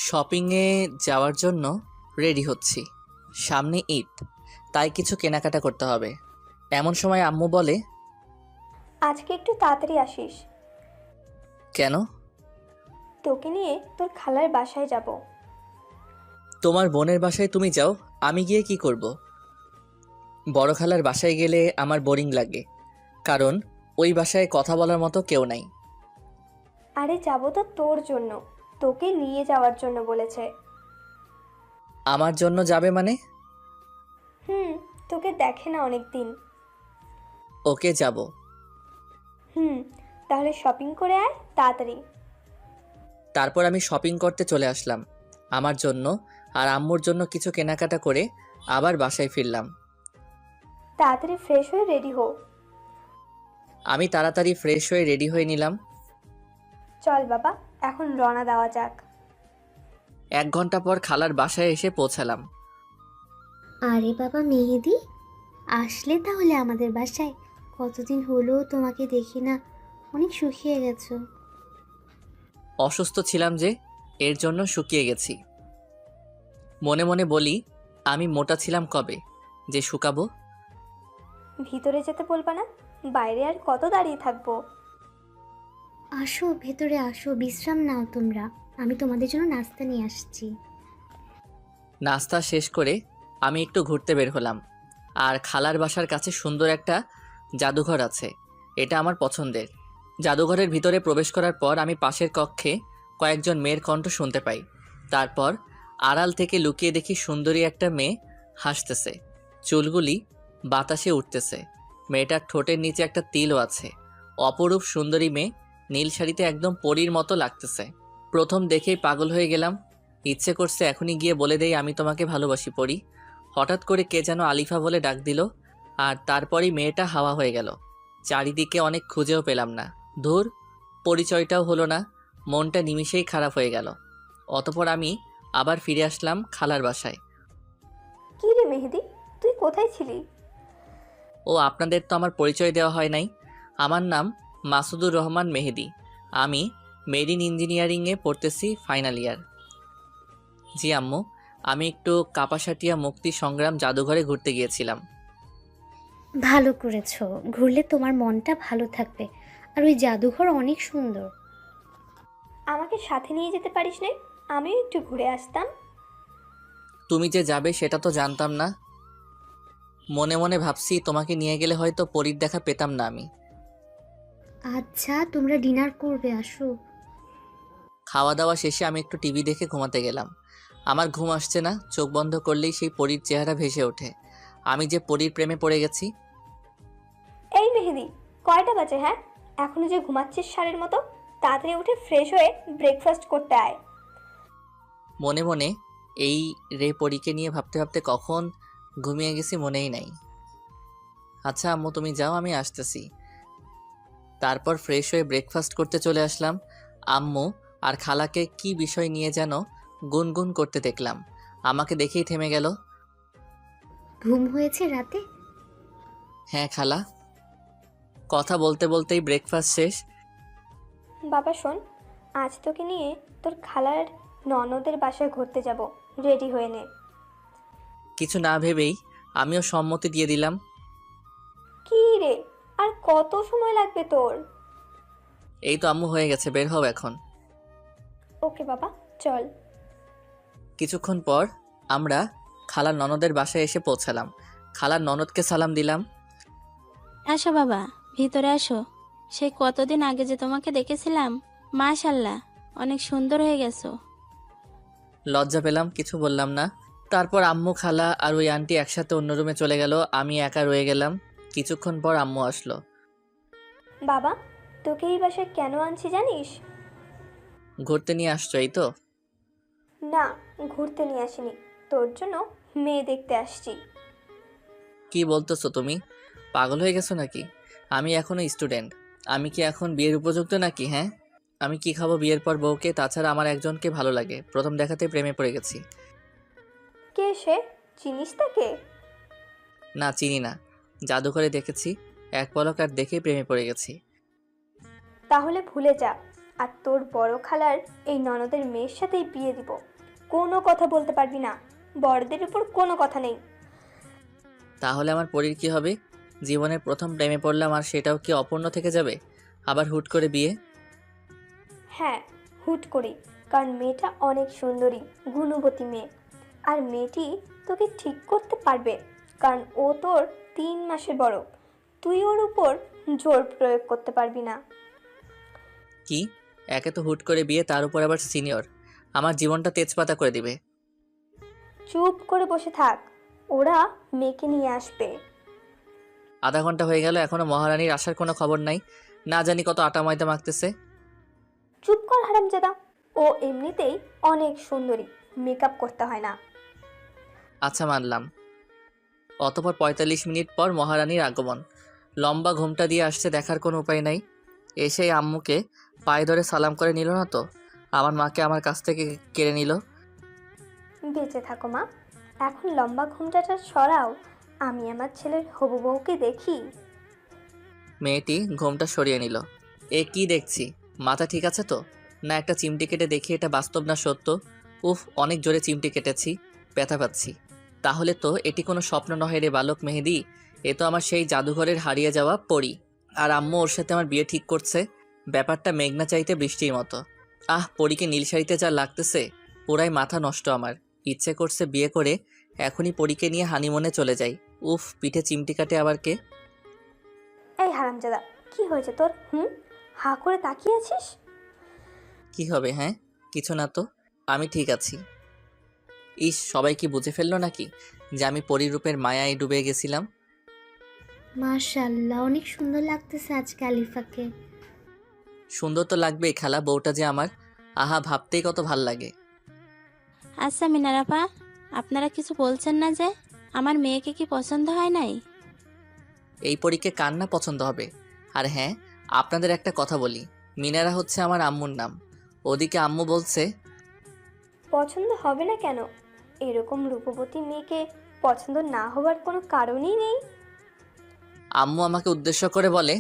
শপিংয়ে যাওয়ার জন্য রেডি হচ্ছি। সামনে ঈদ, তাই কিছু কেনাকাটা করতে হবে। এমন সময় আম্মু বলে, আজকে একটু তাড়াতাড়ি আসিস। কেন? তোকে নিয়ে তোর খালার বাসায় যাব। তোমার বোনের বাসায় তুমি যাও, আমি গিয়ে কি করব? বড় খালার বাসায় গেলে আমার বোরিং লাগে, কারণ ওই বাসায় কথা বলার মতো কেউ নাই। আরে যাব তো তোর জন্য, তোকে নিয়ে যাওয়ার জন্য বলেছে। আমার জন্য যাবে মানে? হুম, তোকে দেখে না অনেক দিন। ওকে, যাব। হুম, তাহলে শপিং করে আয় তাড়াতাড়ি। তারপর আমি শপিং করতে চলে আসলাম। আমার জন্য আর আম্মুর জন্য কিছু কেনাকাটা করে আবার বাসায় ফিরলাম। তাড়াতাড়ি ফ্রেশ হয়ে রেডি হো। আমি তাড়াতাড়ি ফ্রেশ হয়ে রেডি হয়ে নিলাম। চল বাবা, এখন রওনা দেওয়া যাক। 1 ঘন্টা পর খালার বাসায় এসে পৌঁছালাম। আরে বাবা মেহেদি, আসলে তাহলে আমাদের বাসায়? কতদিন হলো তোমাকে দেখি না, অনেক শুকিয়ে গেছো। অসুস্থ ছিলাম যে, এর জন্য শুকিয়ে গেছি। মনে মনে বলি, আমি মোটা ছিলাম কবে যে শুকাবো। ভিতরে যেতে বলবা না? বাইরে আর কত দাঁড়িয়ে থাকবো? আসো ভেতরে আসো, বিশ্রাম নাও তোমরা, আমি তোমাদের জন্য নাস্তা নিয়ে আসছি। নাস্তা শেষ করে আমি একটু ঘুরতে বের হলাম। আর খালার বাসার কাছে সুন্দর একটা জাদুঘর আছে, এটা আমার পছন্দের। জাদুঘরের ভিতরে প্রবেশ করার পর আমি পাশের কক্ষে কয়েকজন মেয়ের কণ্ঠ শুনতে পাই। তারপর আড়াল থেকে লুকিয়ে দেখি সুন্দরী একটা মেয়ে হাসতেছে, চুলগুলি বাতাসে উঠতেছে। মেয়েটার ঠোঁটের নিচে একটা তিলও আছে। অপরূপ সুন্দরী মেয়ে, নীল শাড়িতে একদম পরীর মতো লাগতেছে। প্রথম দেখেই পাগল হয়ে গেলাম। ইচ্ছে করছে এখনই গিয়ে বলে দেই আমি তোমাকে ভালোবাসি পড়ি। হঠাৎ করে কে যেন আলিফা বলে ডাক দিল, আর তারপরই মেয়েটা হাওয়া হয়ে গেল। চারিদিকে অনেক খুঁজেও পেলাম না। ধুর, পরিচয়টাও হলো না। মনটা নিমিষেই খারাপ হয়ে গেল। অতপর আমি আবার ফিরে আসলাম খালার বাসায়। কি রে মেহেদি, তুই কোথায় ছিলি? ও, আপনাদের তো আমার পরিচয় দেওয়া হয় নাই। আমার নাম মাসুদুর রহমান মেহেদি। আমি মেরিন ইঞ্জিনিয়ারিংয়ে পড়তেছি, ফাইনাল ইয়ার। জি আম্মু, আমি একটু কাপাসাটিয়া মুক্তি সংগ্রাম জাদুঘরে ঘুরতে গিয়েছিলাম। ভালো করেছো, ঘুরলে তোমার মনটা ভালো থাকবে। আর ওই জাদুঘর অনেক সুন্দর। আমাকে সাথে নিয়ে যেতে পারিস নে, আমিও একটু ঘুরে আসতাম। তুমি যে যাবে সেটা তো জানতাম না। মনে মনে ভাবছি তোমাকে নিয়ে গেলে হয়তো পরীর দেখা পেতাম না আমি। আচ্ছা তোমরা ডিনার করবে, আসো। খাওয়া দাওয়া শেষে আমি একটু টিভি দেখে ঘুমাতে গেলাম। আমার ঘুম আসছে না, চোখ বন্ধ করলেই সেই পরীর চেহারা ভেসে ওঠে। আমি যে পরীর প্রেমে পড়ে গেছি। এই মেহেদি, কয়টা বাজে হ্যাঁ? এখনো যে ঘুমাচ্ছিস ষাঁড়ের মতো? তাড়াতাড়ি উঠে ফ্রেশ হয়ে ব্রেকফাস্ট করতে আয়। মনে মনে এই রে পরীকে নিয়ে ভাবতে ভাবতে কখন ঘুমিয়ে গেছি মনেই নাই। আচ্ছা আম্মু, তুমি যাও, আমি আসতেছি। তারপর ফ্রেশ হয়ে ব্রেকফাস্ট করতে চলে আসলাম। আম্মু আর খালাকে কি বিষয় নিয়ে যেন গুনগুন করতে দেখলাম। আমাকে দেখেই থেমে গেল। ঘুম হয়েছে রাতে? হ্যাঁ খালা। কথা বলতে বলতেই ব্রেকফাস্ট শেষ। বাবা শোন, আজ তোকে নিয়ে তোর খালার ননদের বাসায় ঘুরতে যাব, রেডি হয়ে নে। কিছু না ভেবেই আমিও সম্মতি দিয়ে দিলাম। কি রে, আর কত সময় লাগবে তোর? এই তো আম্মু, হয়ে গেছে, বের হও এখন। ওকে বাবা, চল। কিছুক্ষণ পর আমরা খালার ননদের বাসায় এসে পৌঁছালাম। খালার ননদকে সালাম দিলাম। আসো বাবা, ভিতরে আসো। সেই কতদিন আগে যে তোমাকে দেখেছিলাম, মাশাল্লাহ, অনেক সুন্দর হয়ে গেছো। লজ্জা পেলাম, কিছু বললাম না। তারপর আম্মু, খালা আর ওই আন্টি একসাথে অন্য রুমে চলে গেল, আমি একা রয়ে গেলাম। কিছুক্ষণ পর আম্মু আসলো। বাবা, তোকে এই বাসায় কেন আনছি জানিস? ঘুরতে নিয়ে আসছো, এই তো? না, ঘুরতে নিয়ে আসিনি, তোর জন্য মেয়ে দেখতে আসছি। কি বলতেছো তুমি? পাগল হয়ে গেছো নাকি? আমি এখনো স্টুডেন্ট। আমি কি এখন বিয়ের উপযুক্ত নাকি? হ্যাঁ, আমি কি খাবো বিয়ের পর বউকে? তাছাড়া আমার একজনকে ভালো লাগে, প্রথম দেখাতে প্রেমে পড়ে গেছি। কে সে? চিনিস তাকে? না, চিনি না। জাদুঘরে দেখেছি, এক পলক আর দেখেই প্রেমে পড়ে গেছি। তাহলে ভুলে যা, আর তোর বড় খালার এই ননদের মেয়ের সাথেই বিয়ে দিব। কোনো কথা বলতে পারবি না, বড়দের উপর কোনো কথা নেই। তাহলে আমার পরীর কি হবে? জীবনের প্রথম প্রেমে পড়লাম আর সেটাও কি অপূর্ণ থেকে যাবে? আবার হুট করে বিয়ে? হ্যাঁ, হুট করি, কারণ মেয়েটা অনেক সুন্দরী, গুণবতী মেয়ে। আর মেয়েটি তোকে ঠিক করতে পারবে, কারণ ও তোর 3 মাসের বড়। তুই ওর উপর জোর প্রয়োগ করতে পারবি না। কি? একে তো হুট করে বিয়ে, তার উপর আবার সিনিয়র। আমার জীবনটা তেজপাতা করে দিবে। চুপ করে বসে থাক, ওরা মেয়েকে নিয়ে আসবে। আধা ঘন্টা হয়ে গেল, এখনো মহারানীর আসার কোনো খবর নাই। না জানি কত আটা ময়দা মাখতেছে। চুপ কর হারামজাদা, ও এমনিতেই অনেক সুন্দরী, মেকআপ করতে হয় না। আচ্ছা, মানলাম। অতঃপর ৪৫ মিনিট পর মহারানীর আগমন। লম্বা ঘোমটা দিয়ে আসছে, দেখার কোনো উপায় নাই। এসেই আম্মুকে পায়ে ধরে সালাম করে নিল না তো? আমার মাকে আমার কাছ থেকে কেড়ে নিল। বেঁচে থাকো মা, এখন লম্বা ঘুমটাটা সরাও, আমি আমার ছেলের হবু বউকে দেখি। মেয়েটি ঘোমটা সরিয়ে নিল। এ কি দেখছি? মাথা ঠিক আছে তো? না একটা চিমটি কেটে দেখি এটা বাস্তব না সত্য। উফ, অনেক জোরে চিমটি কেটেছি, ব্যথা পাচ্ছি। তাহলে তো এটি কোনো স্বপ্ন নয় রে বালক মেহেদি, এ তো আমার সেই জাদুঘরের হারিয়ে যাওয়া পরী। আর আম্মু ওর সাথে আমার বিয়ে ঠিক করছে। ব্যাপারটা মেঘনা চাইতে বৃষ্টির মতো। পরীকে নীল শাড়িতে যা লাগতেছে, পুরাই মাথা নষ্ট আমার। ইচ্ছে করছে বিয়ে করে এখনই পরীকে নিয়ে হানিমুনে চলে যাই। উফ, পিঠে চিমটি কাটে আবার কে? এই হারামজাদা, কি হয়েছে তোর? হা করে তাকিয়ে আছিস? কি হবে? হ্যাঁ, কিছু না তো, আমি ঠিক আছি। ইস, সবাই কি বুঝে ফেললো নাকি যে আমি পরিরূপের মায়ায় ডুবে গেছিলাম? মাশাআল্লাহ, অনেক সুন্দর লাগতেছে আজকে আলিফাকে। সুন্দর তো লাগবেই খালা, বউটা যে আমার, আহা, ভাবতেই কত ভাল লাগে। আচ্ছা মিনারাপা, আপনারা কিছু বলছেন না যে? আমার মেয়েকে কি পছন্দ হয় নাই? এই পরীকে কার না পছন্দ হবে? আর হ্যাঁ, আপনাদের একটা কথা বলি, মিনারা হচ্ছে আমার আম্মুর নাম। ওদিকে আম্মু বলছে পছন্দ হবে না কেন? এরকম রূপবতী মেয়েকে পছন্দ না হওয়ার কোনো কারণই নেই। আম্মু আমাকে উদ্দেশ্য করে বলে,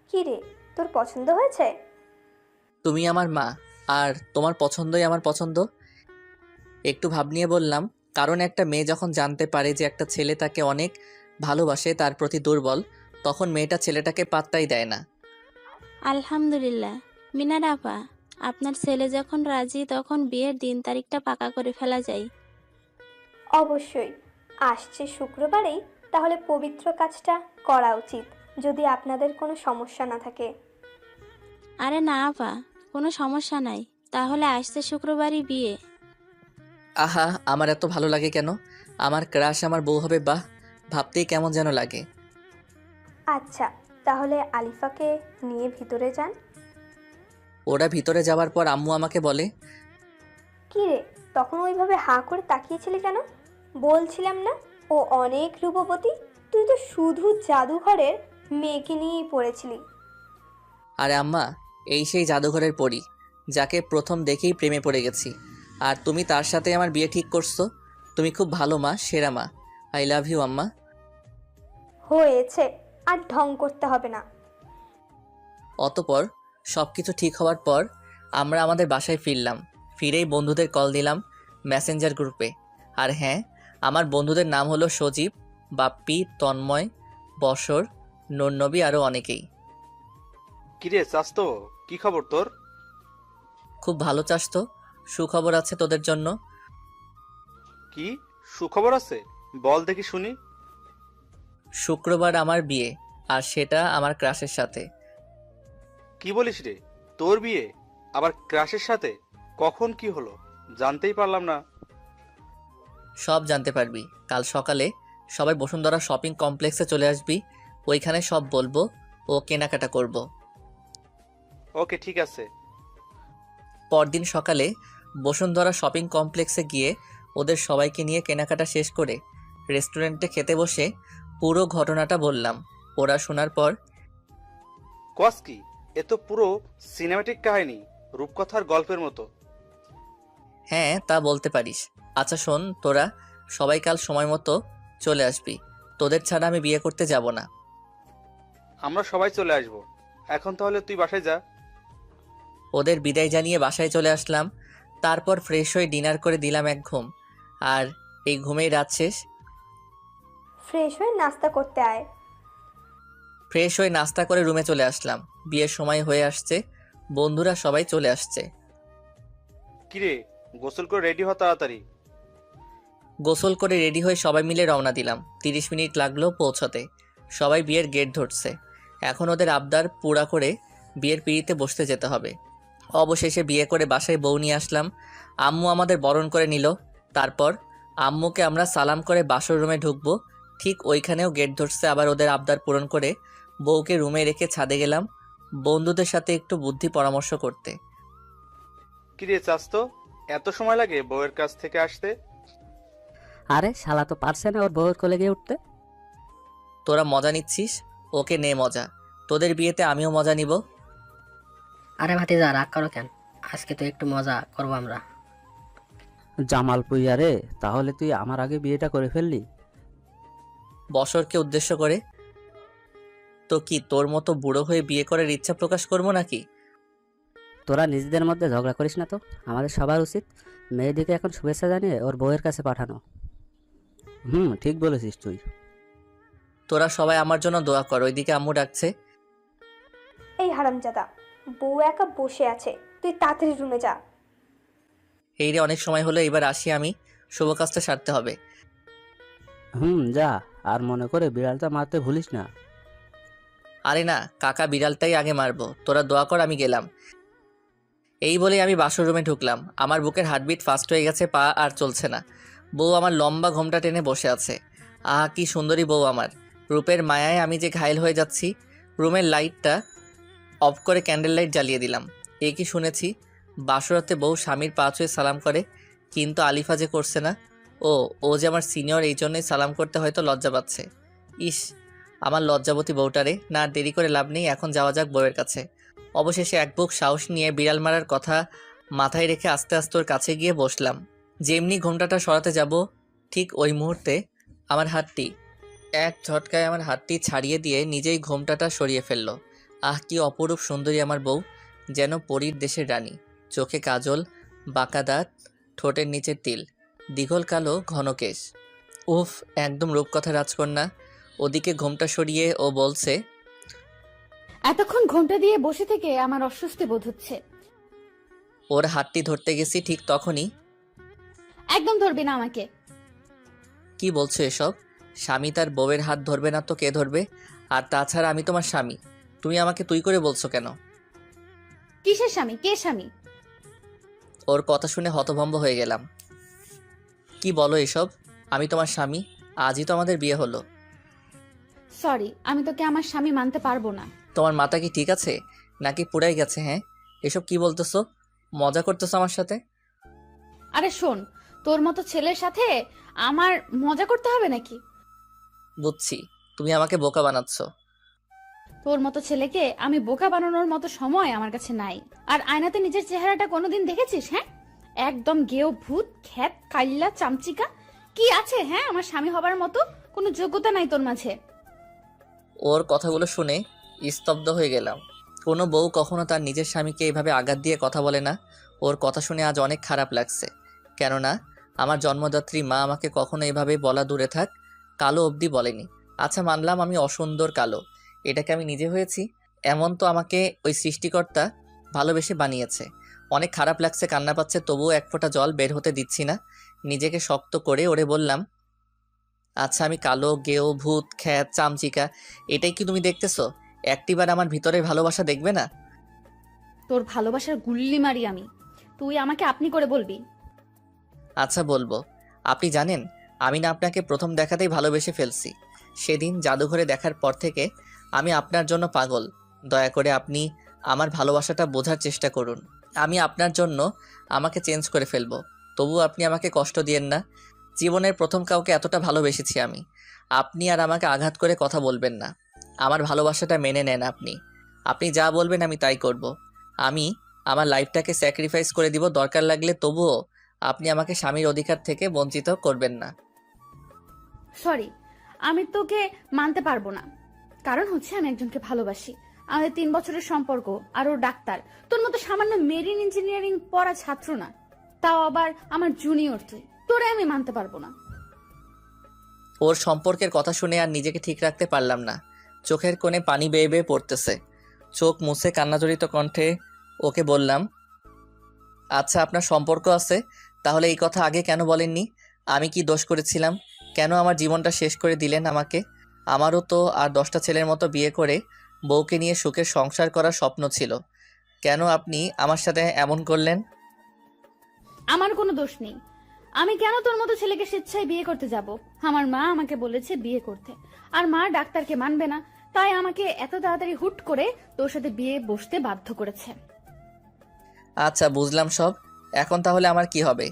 কি রে, তোর পছন্দ হয়েছে? তুমি আমার মা, আর তোমার পছন্দই আমার পছন্দ। একটু ভাব নিয়ে বললাম, কারণ একটা মেয়ে যখন জানতে পারে যে একটা ছেলে তাকে অনেক ভালোবাসে, তার প্রতি দুর্বল, তখন মেয়েটা ছেলেটাকে পাত্তাই দেয় না। আলহামদুলিল্লাহ মিনারাপা, আপনার ছেলে যখন রাজি তখন বিয়ের দিন তারিখটা পাকা করে ফেলা যায়। অবশ্যই, আসছে শুক্রবারেই তাহলে পবিত্র কাজটা করা উচিত, যদি আপনাদের কোনো সমস্যা না থাকে। আরে না আপা, কোনো সমস্যা নাই, তাহলে আসছে শুক্রবারই বিয়ে। আহা, আমার এত ভালো লাগে কেন? আমার ক্রাশ আমার বউ হবে, বাহ, ভাবতেই কেমন যেন লাগে। আচ্ছা, তাহলে আলিফাকে নিয়ে ভিতরে যান। ওরা ভিতরে যাওয়ার পর আম্মু আমাকে বলে, কি রে, তখন ওইভাবে হা করে তাকিয়েছিলি কেন? বলছিলাম না ও অনেক রূপবতী, তুই তো শুধু জাদুঘরের মেয়েকে নিয়েই পড়েছিলি। আরে আম্মা, এই সেই জাদুঘরের পরী, যাকে প্রথম দেখেই প্রেমে পড়ে গেছি। আর তুমি তার সাথে আমার বিয়ে ঠিক করছো। তুমি খুব ভালো মা, সেরা মা। আই লাভ ইউ আম্মা। হয়েছে, আর ঢং করতে হবে না। অতপর সব কিছু ঠিক হওয়ার পর আমরা আমাদের বাসায় ফিরলাম। ফিরেই বন্ধুদের কল দিলাম মেসেঞ্জার গ্রুপে। আর হ্যাঁ, আমার বন্ধুদের নাম হলো সজীব, বাপ্পি, তন্ময়, বসর, নূরনবী, আরও অনেকেই। কিরে চাস্তো, কি খবর তোর? খুব ভালো চাস তো, সুখবর আছে তোদের জন্য। কি সুখবর আছে? বল দেখি শুনি। শুক্রবার আমার বিয়ে, আর সেটা আমার ক্রাশের সাথে। কি বলিস রে, তোর বিয়ে আবার ক্রাশের সাথে? কখন কি হলো জানতেই পারলাম না। সব জানতে পারবি কাল সকালে। সবাই বসুন্ধরা শপিং কমপ্লেক্সে চলে আসবি, ওইখানে সব বলবো ও কেনাকাটা করব। ওকে ঠিক আছে। পরদিন সকালে বসুন্ধরা শপিং কমপ্লেক্সে গিয়ে ওদের সবাইকে নিয়ে কেনাকাটা শেষ করে রেস্টুরেন্টে খেতে বসে পুরো ঘটনাটা বললাম। ওরা শোনার পর, কস কি, এ তো পুরো সিনেমাটিক কাহিনী, রূপকথার গল্পের মতো। হ্যাঁ তা বলতে পারিস। আচ্ছা শোন, তোরা সবাই কাল সময় মতো চলে আসবি, তোদের ছাড়া আমি বিয়ে করতে যাব না। আমরা সবাই চলে আসব। এখন তাহলে তুই বাসায় যা। ওদের বিদায় জানিয়ে বাসায় চলে আসলাম। তারপর ফ্রেশ হয়ে ডিনার করে দিলাম এক ঘুম। আর এই ঘুমেই রাত শেষ। ফ্রেশ হয়ে নাস্তা করতে আয়। ফ্রেশ হয়ে নাস্তা করে রুমে চলে আসলাম। বিয়ের সময় হয়ে আসছে, বন্ধুরা সবাই চলে আসছে। কিরে, গোসল করে রেডি হ তাড়াতাড়ি। গোসল করে রেডি হয়ে সবাই মিলে রওনা দিলাম। 30 মিনিট লাগলো পৌঁছতে। সবাই বিয়ের গেট ধরছে। এখন ওদের আবদার পুরা করে বিয়ের পিঁড়িতে বসতে যেতে হবে। অবশেষে বিয়ে করে বাসায় বউ নিয়ে আসলাম। আম্মু আমাদের বরণ করে নিল। তারপর আম্মুকে আমরা সালাম করে বাসর রুমে ঢুকবো, ঠিক ওইখানেও গেট ধরছে। আবার ওদের আবদার পূরণ করে বউকে রুমে রেখে ছাদে গেলাম বন্ধুদের সাথে একটু বুদ্ধি পরামর্শ করতে। কিরে চাস্তো, এত সময় লাগে বউয়ের কাছ থেকে আসতে? আরে শালা তো পারছে না ওর বউয়ের কোলে গিয়ে উঠতে। তোরা মজা নিচ্ছিস, ওকে নে মজা। তোদের বিয়েতে আমিও মজা নিব। আরে ভাতিজা রাগ করো কেন? আজকে তো একটু মজা করবো আমরা। জামাল পুইয়া রে, তাহলে তুই আমার আগে বিয়েটা করে ফেললি? বছরকে উদ্দেশ্য করে। তো কি তোর মতো বুড়ো হয়ে বিয়ে করার ইচ্ছা প্রকাশ করবো নাকি? তোরা নিজেদের মধ্যে ঝগড়া করিস না তো। আমাদের সবার উচিত মেয়েদিকে এখন শুভেচ্ছা জানিয়ে ওর বউয়ের কাছে পাঠানো। ঠিক বলেছিস তুই। তোরা সবাই আমার জন্য দোয়া কর। ওইদিকে আম্মু ডাকছে। এই হারামজাদা, বউ একা বসে আছে, তুই তাড়াতাড়ি রুমে যা। এই রে, অনেক সময় হলো, এবার আসি আমি, শুভ কাজটা সারতে হবে। যা, আর মনে করে বিড়ালটা মারতে ভুলিস না। আরে না কাকা, বিড়ালটাই আগে মারবো। তোরা দোয়া কর, আমি গেলাম। এই বলে আমি বাসর রুমে ঢুকলাম। আমার বুকের হার্টবিট ফাস্ট হয়ে গেছে, পা আর চলছে না। বউ আমার লম্বা ঘোমটা টেনে বসে আছে। আহা কি সুন্দরী বউ আমার। রূপের মায়ায় আমি যে ঘায়েল হয়ে যাচ্ছি। রুমের লাইটটা অফ করে ক্যান্ডেল লাইট জ্বালিয়ে দিলাম। এ কি শুনেছি, বাসরাতে বউ স্বামীর পা ছুঁয়ে সালাম করে, কিন্তু আলিফা যে করছে না। ও যে আমার সিনিয়র, এই জন্যই সালাম করতে হয়তো লজ্জা পাচ্ছে। ইস, আমার লজ্জাবতী বউটারে। না আর দেরি করে লাভ নেই, এখন যাওয়া যাক বউয়ের কাছে। অবশেষে এক বুক সাহস নিয়ে বিড়াল মারার কথা মাথায় রেখে আস্তে আস্তে ওর কাছে গিয়ে বসলাম। যেমনি ঘোমটাটা সরাতে যাব, ঠিক ওই মুহূর্তে আমার হাতটি এক ঝটকায় আমার হাতটি ছাড়িয়ে দিয়ে নিজেই ঘোমটাটা সরিয়ে ফেললো। আহ কি অপরূপ সুন্দরী আমার বউ, যেন পরীর দেশের রানী। চোখে কাজল, বাঁকা দাঁত, ঠোঁটের নিচের তিল, দীঘল কালো ঘন কেশ। উফ, একদম রূপকথা রাজকন্যা। ওদিকে ঘোমটা সরিয়ে ও বলছে, এতক্ষণ ঘন্টা দিয়ে বসে থেকে আমার অস্বস্তি বোধ হচ্ছে। ওর হাতটি ধরতে গেছি, ঠিক তখনই। একদম ধরবি না আমাকে। কি বলছো এসব? স্বামী তার বউয়ের হাত ধরবে না তো কে ধরবে? আর তাছাড়া আমি তোমার স্বামী, তুমি আমাকে তুই করে বলছো কেন? কিসের স্বামী? কে স্বামী? ওর কথা শুনে হতভম্ব হয়ে গেলাম। কি বলো এসব? আমি তোমার স্বামী, আজই তো আমাদের বিয়ে হলো। সরি, আমি তোকে আমার স্বামী মানতে পারবো না। তোমার মাথা কি ঠিক আছে নাকি পুড়াই গেছে? হ্যাঁ, এসব কি বলতেছো? মজা করতেছো আমার সাথে? আরে শোন, তোর মতো ছেলের সাথে আমার মজা করতে হবে নাকি? বুঝছি, তুমি আমাকে বোকা বানাচ্ছো। তোর মতো ছেলেকে আমি বোকা বানানোর মতো সময় আমার কাছে নাই। আর আয়নাতে নিজের চেহারাটা কোনোদিন দেখেছিস? হ্যাঁ, একদম গেও ভূত, খ্যাত, কাইল্লা, চামচিকা। কি আছে হ্যাঁ আমার স্বামী হবার মতো? কোনো যোগ্যতা নাই তোর মাঝে। ওর কথাগুলো শুনে স্তব্ধ হয়ে গেলাম। কোনো বউ কখনো তার নিজের স্বামীকে এইভাবে আঘাত দিয়ে কথা বলে না। ওর কথা শুনে আজ অনেক খারাপ লাগছে। কেননা আমার জন্মদাত্রী মা আমাকে কখনো এভাবে বলা দূরে থাক, কালো অবধি বলেনি। আচ্ছা মানলাম আমি অসুন্দর কালো, এটাকে আমি নিজে হয়েছি। এমন তো আমাকে ওই সৃষ্টিকর্তা ভালোবেসে বানিয়েছে। অনেক খারাপ লাগছে, কান্না পাচ্ছে, তবুও এক ফোঁটা জল বের হতে দিচ্ছি না। নিজেকে শক্ত করে ওরে বললাম, আচ্ছা আমি কালো, গেও, ভূত, খ্যাত, চামচিকা, এটাই কি তুমি দেখতেছো? একটিবার আমার ভিতরের ভালোবাসা দেখবে না? তোর ভালোবাসার গুল্লি মারি আমি, তুই আমাকে আপনি করে বলবি? আচ্ছা বলবো। আপনি জানেন, আমি না আপনাকে প্রথম দেখাতেই ভালোবেসে ফেলছি। সেদিন জাদুঘরে দেখার পর থেকে আমি আপনার জন্য পাগল। দয়া করে আপনি আমার ভালোবাসাটা বোঝার চেষ্টা করুন। আমি আপনার জন্য আমাকে চেঞ্জ করে ফেলবো, তবু আপনি আমাকে কষ্ট দিয়েন না। জীবনের প্রথম কাউকে এতটা ভালোবেসেছি আমি। আপনি আর আমাকে আঘাত করে কথা বলবেন না। আমার ভালোবাসাটা মেনে নেন আপনি। আপনি যা বলবেন আমি তাই করব। আমি আমার লাইফটাকে স্যাক্রিফাইস করে দিব দরকার লাগলে, তবুও আপনি আমাকে স্বামীর অধিকার থেকে বঞ্চিত করবেন না। সরি, আমি তোকে মানতে পারবো না। কারণ হচ্ছে আমি একজনকে ভালোবাসি, আমাদের 3 বছরের সম্পর্ক, আর ও ডাক্তার। তোর মতো সামান্য মেরিন ইঞ্জিনিয়ারিং পড়া ছাত্র না, তাও আবার আমার জুনিয়র। তোরে আমি মানতে পারবো না। ওর সম্পর্কের কথা শুনে আর নিজেকে ঠিক রাখতে পারলাম না। চোখের কোণে পানি বেয়ে বেয়ে পড়তেছে। চোখ মুছে কান্নাজড়িত কণ্ঠে ওকে বললাম, আচ্ছা আপনার সম্পর্ক আছে, তাহলে এই কথা আগে কেন বলেননি? আমি কি দোষ করেছিলাম? কেন আমার জীবনটা শেষ করে দিলেন আমাকে? আমারও তো আর 10টা ছেলের মতো বিয়ে করে বউকে নিয়ে সুখের সংসার করার স্বপ্ন ছিল। কেন আপনি আমার সাথে এমন করলেন? আমার কোনো দোষ নেই। আমি কেন তোর মতো ছেলেকে স্বেচ্ছায় বিয়ে করতে যাব? আমার মা আমাকে বলেছে বিয়ে করতে, আর মা ডাক্তারকে মানবে না, তাই আমাকে এত তাড়াতাড়ি হুট করে তোর সাথে বিয়ে বসতে বাধ্য করেছে। আচ্ছা বুঝলাম সব। এখন তাহলে আমার কি হবে?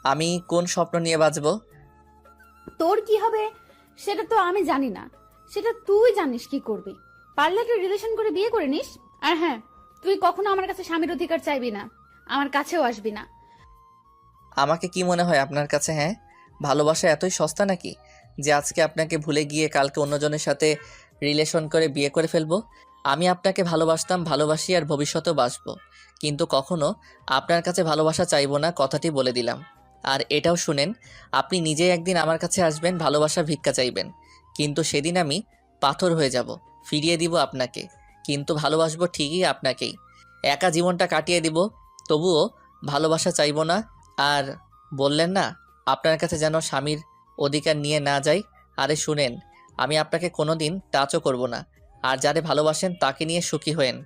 আমি কোন স্বপ্ন নিয়ে বাঁচবো? তোর কি হবে সেটা তো আমি জানি না, সেটা তুই জানিস কি করবি। পারলে তুই রিলেশন করে বিয়ে করে নিস। আর হ্যাঁ, তুই কখনো আমার কাছে স্বামীর অধিকার চাইবি না, আমার কাছেও আসবি না। আমাকে কি মনে হয় আপনার কাছে? হ্যাঁ, ভালোবাসা এতই সস্তা নাকি যে আজকে আপনাকে ভুলে গিয়ে কালকে অন্যজনের সাথে রিলেশন করে বিয়ে করে ফেলবো? আমি আপনাকে ভালোবাসতাম, ভালোবাসি, আর ভবিষ্যতেও বাসবো, কিন্তু কখনো আপনার কাছে ভালোবাসা চাইবো না, কথাটি বলে দিলাম। আর এটাও শুনেন, আপনি নিজেই একদিন আমার কাছে আসবেন, ভালোবাসা ভিক্ষা চাইবেন, কিন্তু সেদিন আমি পাথর হয়ে যাব, ফিরিয়ে দিব আপনাকে, কিন্তু ভালোবাসবো ঠিকই আপনাকেই। একা জীবনটা কাটিয়ে দিব, তবুও ভালোবাসা চাইবো না। আর বললেন না আপনার কাছে যেন স্বামীর অধিকার নিয়ে না যাই। আরে শুনেন, আমি আপনাকে কোনোদিন টাচও করব না। আর যারে ভালোবাসেন তাকে নিয়ে সুখী হয়েন।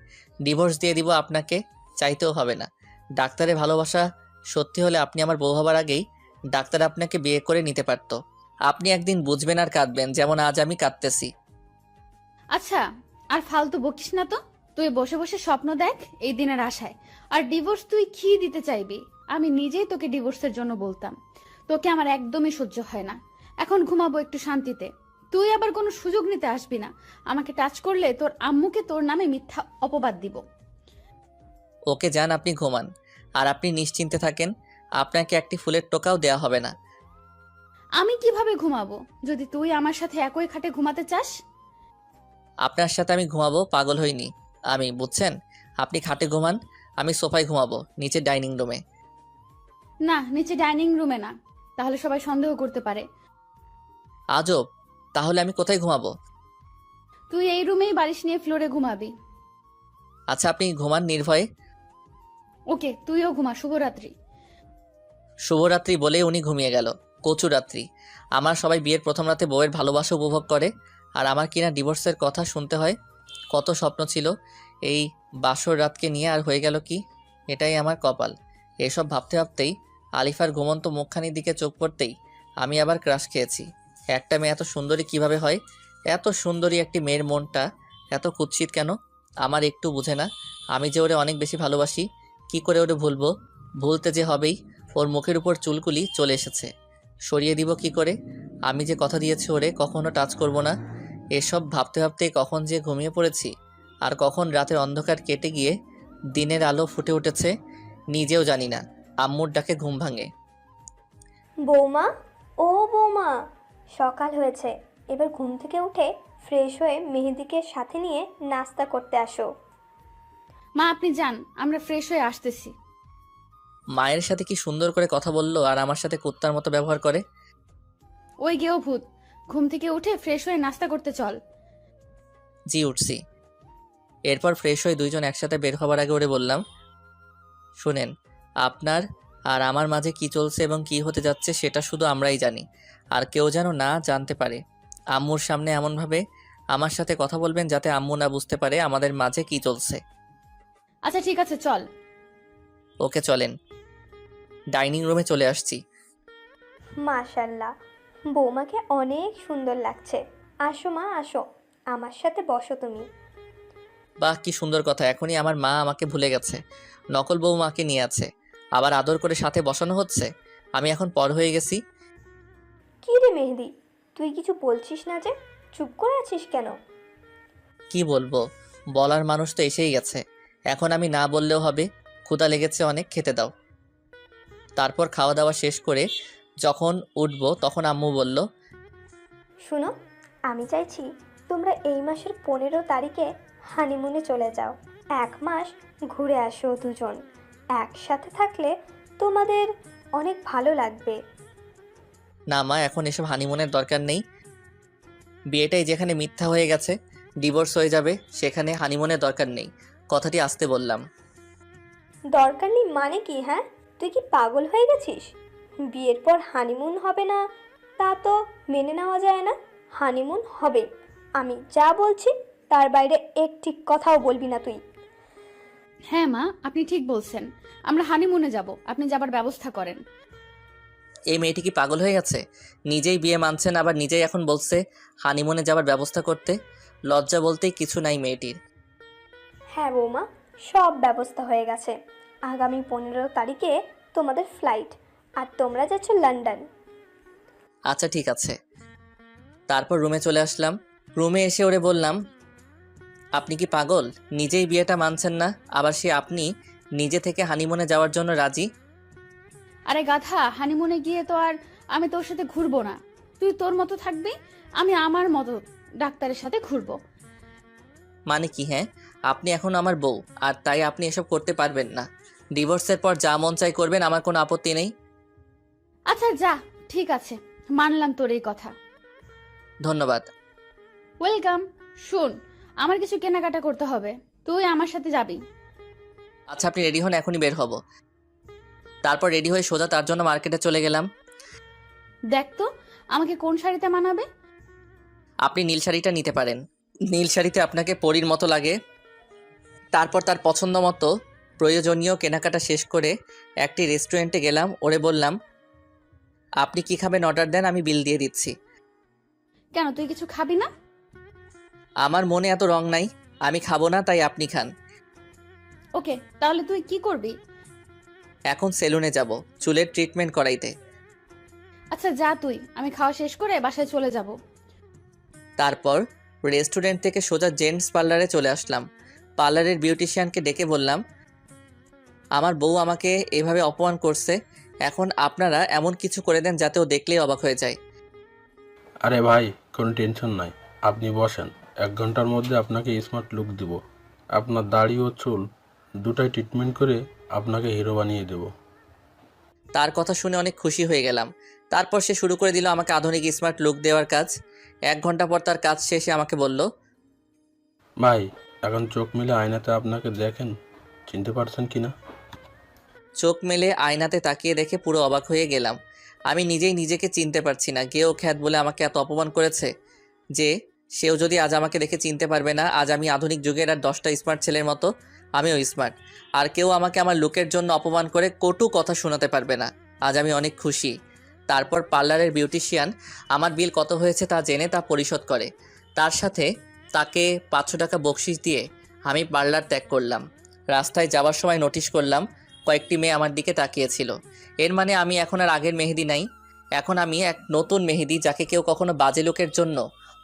ডিভোর্স দিয়ে দিব আপনাকে, চাইতেও হবে না। ডাক্তারের ভালোবাসা সত্যি হলে আপনি আমার বউ হবার আগেই ডাক্তার আপনাকে বিয়ে করে নিতে পারতো। আপনি একদিন বুঝবেন আর কাঁদবেন, যেমন আজ আমি কাঁদতেছি। আচ্ছা, আর ফালতু বকিস না তো। তুই বসে বসে স্বপ্ন দেখ এই দিনের আশায়, আর ডিভোর্স তুই কি দিতে চাইবি? আমি নিজেই তোকে ডিভোর্সের জন্য বলতাম। তোকে আমার একদমই সহ্য হয় না। এখন ঘুমাবো একটু শান্তিতে। তুই আবার কোনো সুযোগ নিতে আসবি না। আমাকে টাচ করলে তোর আম্মুকে তোর নামে মিথ্যা অপবাদ দিব। ওকে যান, আপনি ঘুমান, আর আপনি নিশ্চিন্তে থাকেন, আপনাকে একটি ফুলের টোকাও দেয়া হবে না। আমি কিভাবে ঘুমাবো যদি তুই আমার সাথে একই খাটে ঘুমাতে চাস? আপনার সাথে আমি ঘুমাবো, পাগল হইনি আমি, বুঝছেন? আপনি খাটে ঘুমান, আমি সোফায় ঘুমাবো, নিচে ডাইনিং রুমে। না, নিচে ডাইনিং রুমে না, তাহলে সবাই সন্দেহ করতে পারে। আজব, তাহলে আমি কোথায় ঘুমাবো? তুই এই রুমেই বালিশ নিয়ে ফ্লোরে ঘুমাবি। আচ্ছা আপনি ঘুমান নির্ভয়ে। ওকে, তুইও ঘুমা। শুভরাত্রি। শুভরাত্রি বলেই উনি ঘুমিয়ে গেল। কচু রাত্রি। আমার সবাই বিয়ের প্রথম রাতে বউয়ের ভালোবাসা উপভোগ করে, আর আমার কিনা ডিভোর্সের কথা শুনতে হয়। কত স্বপ্ন ছিল এই বাসর রাতকে নিয়ে, আর হয়ে গেল কি? এটাই আমার কপাল। এসব ভাবতে ভাবতেই আলিফার ঘুমন্ত মুখখানির দিকে চোখ পড়তেই আমি আবার ক্রাশ খেয়েছি। একটা মেয়ে এত সুন্দরী কিভাবে হয়? এত সুন্দরী একটি মেয়ের মনটা এত কুৎসিত কেন? আমার একটু বুঝে না। আমি যে ওরে অনেক বেশি ভালোবাসি, কি করে ওরে ভুলবো? ভুলতে যে হবেই। ওর মুখের উপর চুলকুলি চলে এসেছে, সরিয়ে দিব কি করে? আমি যে কথা দিয়েছি ওরে কখনো টাচ করব না। এসব ভাবতে ভাবতেই কখন যে ঘুমিয়ে পড়েছি, আর কখন রাতের অন্ধকার কেটে গিয়ে দিনের আলো ফুটে উঠেছে নিজেও জানি না। আম্মুর ডাকে ঘুম ভাঙে। বৌমা, ও বৌমা, সকাল হয়েছে, এবার ঘুম থেকে উঠে ফ্রেশ হয়ে মেহেদিকে সাথে নিয়ে নাস্তা করতে আসো। মা আপনি যান, আমরা ফ্রেশ হয়ে আসতেছি। মায়ের সাথে কি সুন্দর করে কথা বললো, আর আমার সাথে কুত্তার মতো ব্যবহার করে। ওই গেও ভূত, ঘুম থেকে উঠে ফ্রেশ হয়ে নাস্তা করতে চল। জি উঠছি। এরপর ফ্রেশ হয়ে দুইজন একসাথে বের হবার আগে ওরে বললাম, শুনেন, আপনার আর আমার মাঝে কি চলছে এবং কি হতে যাচ্ছে সেটা শুধু আমরাই জানি, আর কেউ যেন না জানতে পারে। আম্মুর সামনে এমনভাবে আমার সাথে কথা বলবেন যাতে আম্মু না বুঝতে পারে আমাদের মাঝে কি চলছে। আচ্ছা ঠিক আছে, চল। ওকে চলেন। ডাইনিং রুমে চলে আসছি। মাশাল্লাহ, বৌমাকে অনেক সুন্দর লাগছে। আসো মা, আসো, আমার সাথে বসো তুমি। বাহ কি সুন্দর কথা, এখনই আমার মা আমাকে ভুলে গেছে, নকল বউ মাকে নিয়ে আছে, আবার আদর করে সাথে বসানো হচ্ছে। আমি এখন পর হয়ে গেছি। কি রে মেহেদি, তুই কিছু বলছিস না যে? চুপ করে আছিস কেন? কি বলবো, বলার মানুষ তো এসেই গেছে, এখন আমি না বললেও হবে। ক্ষুধা লেগেছে অনেক, খেতে দাও। তারপর খাওয়া দাওয়া শেষ করে যখন উঠবো তখন আম্মু বলল, শুনো, আমি চাইছি তোমরা এই মাসের 15 তারিখে হানিমুনে চলে যাও। 1 মাস ঘুরে আসো দুজন। একসাথে থাকলে তোমাদের অনেক ভালো লাগবে। না মা, এখন এসব হানিমুনের দরকার নেই। বিয়েটাই যেখানে মিথ্যা হয়ে গেছে, ডিভোর্স হয়ে যাবে, সেখানে হানিমুনের দরকার নেই। কথাটি আসতে বললাম। দরকার নেই মানে কি? হ্যাঁ, তুই কি পাগল হয়ে গেছিস? বিয়ের পর হানিমুন হবে না তা তো মেনে নেওয়া যায় না। হানিমুন হবে। আমি যা বলছি তার বাইরে একটি কথাও বলবি না তুই। হ্যাঁ মা, আপনি ঠিক বলছেন। আমরা হানিমুনে যাব, আপনি যাবার ব্যবস্থা করেন। এই মেয়েটি কি পাগল হয়ে গেছে? নিজেই বিয়ে মানছেন, আবার নিজেই এখন বলছে হানিমুনে যাবার ব্যবস্থা করতে। লজ্জা বলতেই কিছু নাই মেয়েটির। হ্যাঁ বৌমা, সব ব্যবস্থা হয়ে গেছে। আগামী 15 তারিখে তোমাদের ফ্লাইট, আর তোমরা যাচ্ছ লন্ডন। আচ্ছা ঠিক আছে। তারপর রুমে চলে আসলাম। রুমে এসে ওরে বললাম, আপনি কি পাগল? নিজেই বিয়েটা মানছেন না, আবার সে আপনি নিজে থেকে হানিমুনে যাওয়ার জন্য রাজি। আরে গাধা, হানিমুনে গিয়ে তো আর আমি তোর সাথে ঘুরবো না। তুই তোর মতো থাকবি, আমি আমার মতো ডাক্তারের সাথে ঘুরবো। মানে কি? হ্যাঁ, আপনি এখন আমার বউ, আর তাই আপনি এসব করতে পারবেন না। ডিভোর্সের পর যা মন চাই করবেন, আমার কোনো আপত্তি নেই। আচ্ছা যা, ঠিক আছে, মানলাম তোর এই কথা। ধন্যবাদ। ওয়েলকাম। শোন, আমার কিছু কেনাকাটা করতে হবে, তুই আমার সাথে যাবি। আচ্ছা আপনি রেডি হন, এখনই বের হব। তারপর রেডি হয়ে সোজা তার জন্য মার্কেটে চলে গেলাম। দেখ তো আমাকে কোন শাড়িতে মানাবে। আপনি নীল শাড়িটা নিতে পারেন। নীল শাড়িতে আপনাকে পরীর মতো লাগে। তারপর তার পছন্দ মতো প্রয়োজনীয় কেনাকাটা শেষ করে একটি রেস্টুরেন্টে গেলাম। ওরে বললাম, আপনি কি খাবেন অর্ডার দেন, আমি বিল দিয়ে দিচ্ছি। কেন, তুই কিছু খাবি না? আমার মনে এত রং নাই, আমি খাবো না, তাই আপনি খান। ওকে, তাহলে তুই কি করবি? এখন সেলুনে যাব চুলের ট্রিটমেন্ট করাইতে। আচ্ছা যা তুই, আমি খাওয়া শেষ করে বাসায় চলে যাব। তারপর রেস্টুরেন্ট থেকে সোজা জেন্টস পার্লারে চলে আসলাম। পার্লারের বিউটিশিয়ানকে ডেকে বললাম, আমার বউ আমাকে এভাবে অপমান করছে, এখন আপনারা এমন কিছু করে দেন যাতে ও দেখলেই অবাক হয়ে যায়। আরে ভাই, কোনো টেনশন নাই, আপনি বসেন। 1 ঘন্টার মধ্যে আপনাকে স্মার্ট লুক দিব। আপনার দাড়ি ও চুল দুটাই ট্রিটমেন্ট করে আপনাকে হিরো বানিয়ে দেব। তার কথা শুনে অনেক খুশি হয়ে গেলাম। তারপর সে শুরু করে দিল আমাকে আধুনিক স্মার্ট লুক দেওয়ার কাজ। 1 ঘন্টা পর তার কাজ শেষে আমাকে বলল, ভাই, এখন চোখ মিলে আয়নাতে আপনাকে দেখেন, চিনতে পারছেন কি না? চোখ মেলে আয়নাতে তাকিয়ে দেখে পুরো অবাক হয়ে গেলাম। আমি নিজেই নিজেকে চিনতে পারছি না। গেও খ্যাত বলে আমাকে এত অপমান করেছে যে সেও যদি আজ আমাকে দেখে চিনতে পারবে না। আজ আমি আধুনিক যুগের আর 10টা স্মার্ট ছেলের মতো আমিও স্মার্ট, আর কেউ আমাকে আমার লুকের জন্য অপমান করে কটু কথা শোনাতে পারবে না। আজ আমি অনেক খুশি। তারপর পার্লারের বিউটিশিয়ান আমার বিল কত হয়েছে তা জেনে তা পরিশোধ করে। তার সাথে তাকে 500 টাকা বকশিশ দিয়ে আমি পার্লার ত্যাগ করলাম। রাস্তায় যাওয়ার সময় নোটিশ করলাম কয়েকটি মেয়ে আমার দিকে তাকিয়েছিল। এর মানে আমি এখন আর আগের মেহেদি নাই, এখন আমি এক নতুন মেহেদি, যাকে কেউ কখনো বাজে লোকের জন্য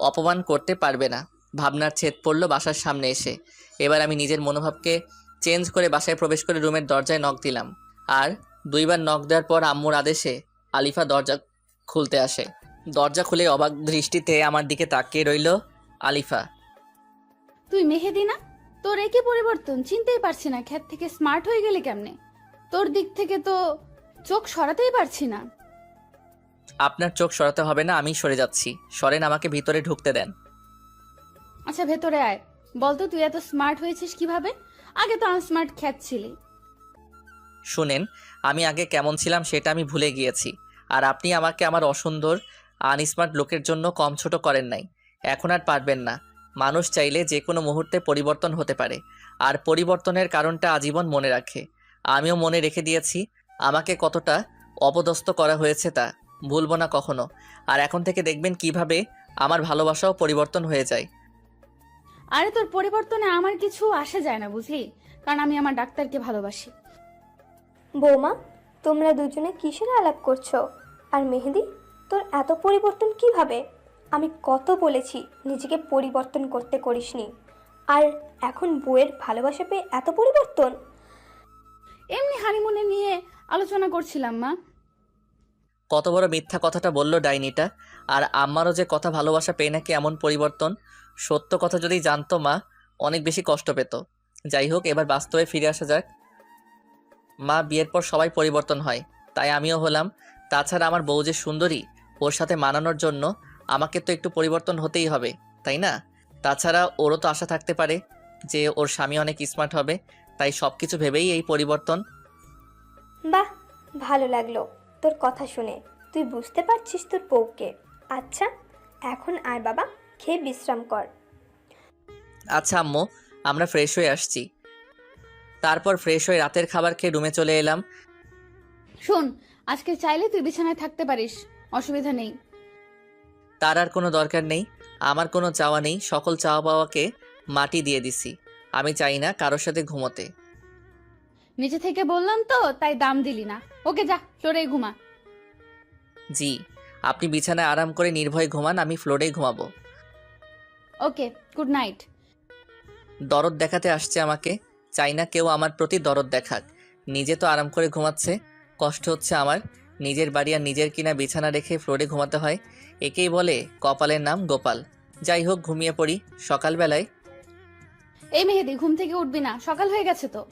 অপমান করতে পারবে না। ভাবনার ছেদ পড়ল বাসার সামনে এসে। এবার আমি নিজের মনোভাবকে চেঞ্জ করে বাসায় প্রবেশ করে রুমের দরজায় নক দিলাম। আর 2বার নক দেওয়ার পর আম্মুর আদেশে আলিফা দরজা খুলতে আসে। দরজা খুলে অবাক দৃষ্টিতে আমার দিকে তাকিয়ে রইল আলিফা। তুই মেহেদি না? তোর একই পরিবর্তন, চিনতেই পারছি না। খ্যাত থেকে স্মার্ট হয়ে গেলি কেমনে? তোর দিক থেকে তো চোখ সরাতেই পারছি না। আপনার চোখ সরাতে হবে না, আমি সরে যাচ্ছি। সরেন, আমাকে ভিতরে ঢুকতে দেন। আচ্ছা ভেতরে আয়। বলতো তুই এত স্মার্ট হয়েছিস কিভাবে? আগে তো আনস্মার্ট খ্যাত ছিলি। শুনেন, আমি আগে কেমন ছিলাম সেটা আমি ভুলে গিয়েছি, আর আপনি আমাকে আমার অসুন্দর আনস্মার্ট লোকের জন্য কম ছোট করেন নাই। এখন আর পারবেন না। মানুষ চাইলে যে কোনো মুহূর্তে পরিবর্তন হতে পারে, আর পরিবর্তনের কারণটা আজীবন মনে রাখে। আমিও মনে রেখে দিয়েছি আমাকে কতটা অপদস্থ করা হয়েছে, তা ভুলবো না কখনো। আর এখন থেকে দেখবেন কিভাবে আমার ভালোবাসাও পরিবর্তন হয়ে যায়। আরে তোর পরিবর্তনে আমার কিছু আসে যায় না, বুঝলি? কারণ আমি আমার ডাক্তারকে ভালোবাসি। বৌমা, তোমরা দুজনে কিসের আলাপ করছো? আর মেহেদি, তোর এত পরিবর্তন কিভাবে? আমি কত বলেছি নিজেকে পরিবর্তন করতে, করিসনি। আর এখন বউয়ের ভালোবাসা পেয়ে এত পরিবর্তন? এমনি হানিমুনে নিয়ে আলোচনা করছিলাম মা। কত বড় মিথ্যা কথাটা বলল ডাইনিটা। আর আমারও যে কথা ভালোবাসা পেয়ে নাকি এমন পরিবর্তন। সত্য কথা যদি জানতো মা, অনেক বেশি কষ্ট পেত। যাই হোক, এবার বাস্তবে ফিরে আসা যাক। মা, বিয়ের পর সবাই পরিবর্তন হয়, তাই আমিও হলাম। তাছাড়া আমার বউ যে সুন্দরী, ওর সাথে মানানোর জন্য আমাকে তো একটু পরিবর্তন হতেই হবে, তাই না? তাছাড়া ওরও তো আশা থাকতে পারে যে ওর স্বামী অনেক স্মার্ট হবে, তাই সব কিছু ভেবেই এই পরিবর্তন। বাহ, ভালো লাগলো তোর কথা শুনে। তুই বুঝতে পারছিস তোর বউকে। আচ্ছা, এখন আর বাবা, খেয়ে বিশ্রাম কর। আচ্ছা আম্মু, আমরা ফ্রেশ হয়ে আসছি। তারপর ফ্রেশ হয়ে রাতের খাবার খেয়ে রুমে চলে এলাম। শোন, আজকে চাইলে তুই বিছানায় থাকতে পারিস, অসুবিধা নেই। তার আর কোনো দরকার নেই, আমার কোনো চাওয়া নেই। সকল চাওয়া পাওয়াকে মাটি দিয়ে দিছি। আমি চাই না কারোর সাথে ঘুমোতে। নিচে থেকে বললাম তো, তাই দাম দিলি না। ওকে যা, ফ্লোরে ঘুমা। জি, আপনি বিছানায় আরাম করে নির্ভয়ে ঘুমান, আমি ফ্লোরেই ঘুমাবো। ওকে, গুড নাইট। দরদ দেখাতে আসছে আমাকে, চাই না কেউ আমার প্রতি দরদ দেখাক। নিজে তো আরাম করে ঘুমাচ্ছে, কষ্ট হচ্ছে আমার। নিজের বাড়ি আর নিজের কিনা বিছানা রেখে ফ্লোরে ঘুমাতে হয়, একেই বলে কপালের নাম গোপাল। যাই হোক, ঘুমিয়ে পড়ি। সকালবেলায় এই মেহেদি, ঘুম থেকে উঠবি না, সকাল হয়ে গেছে তো।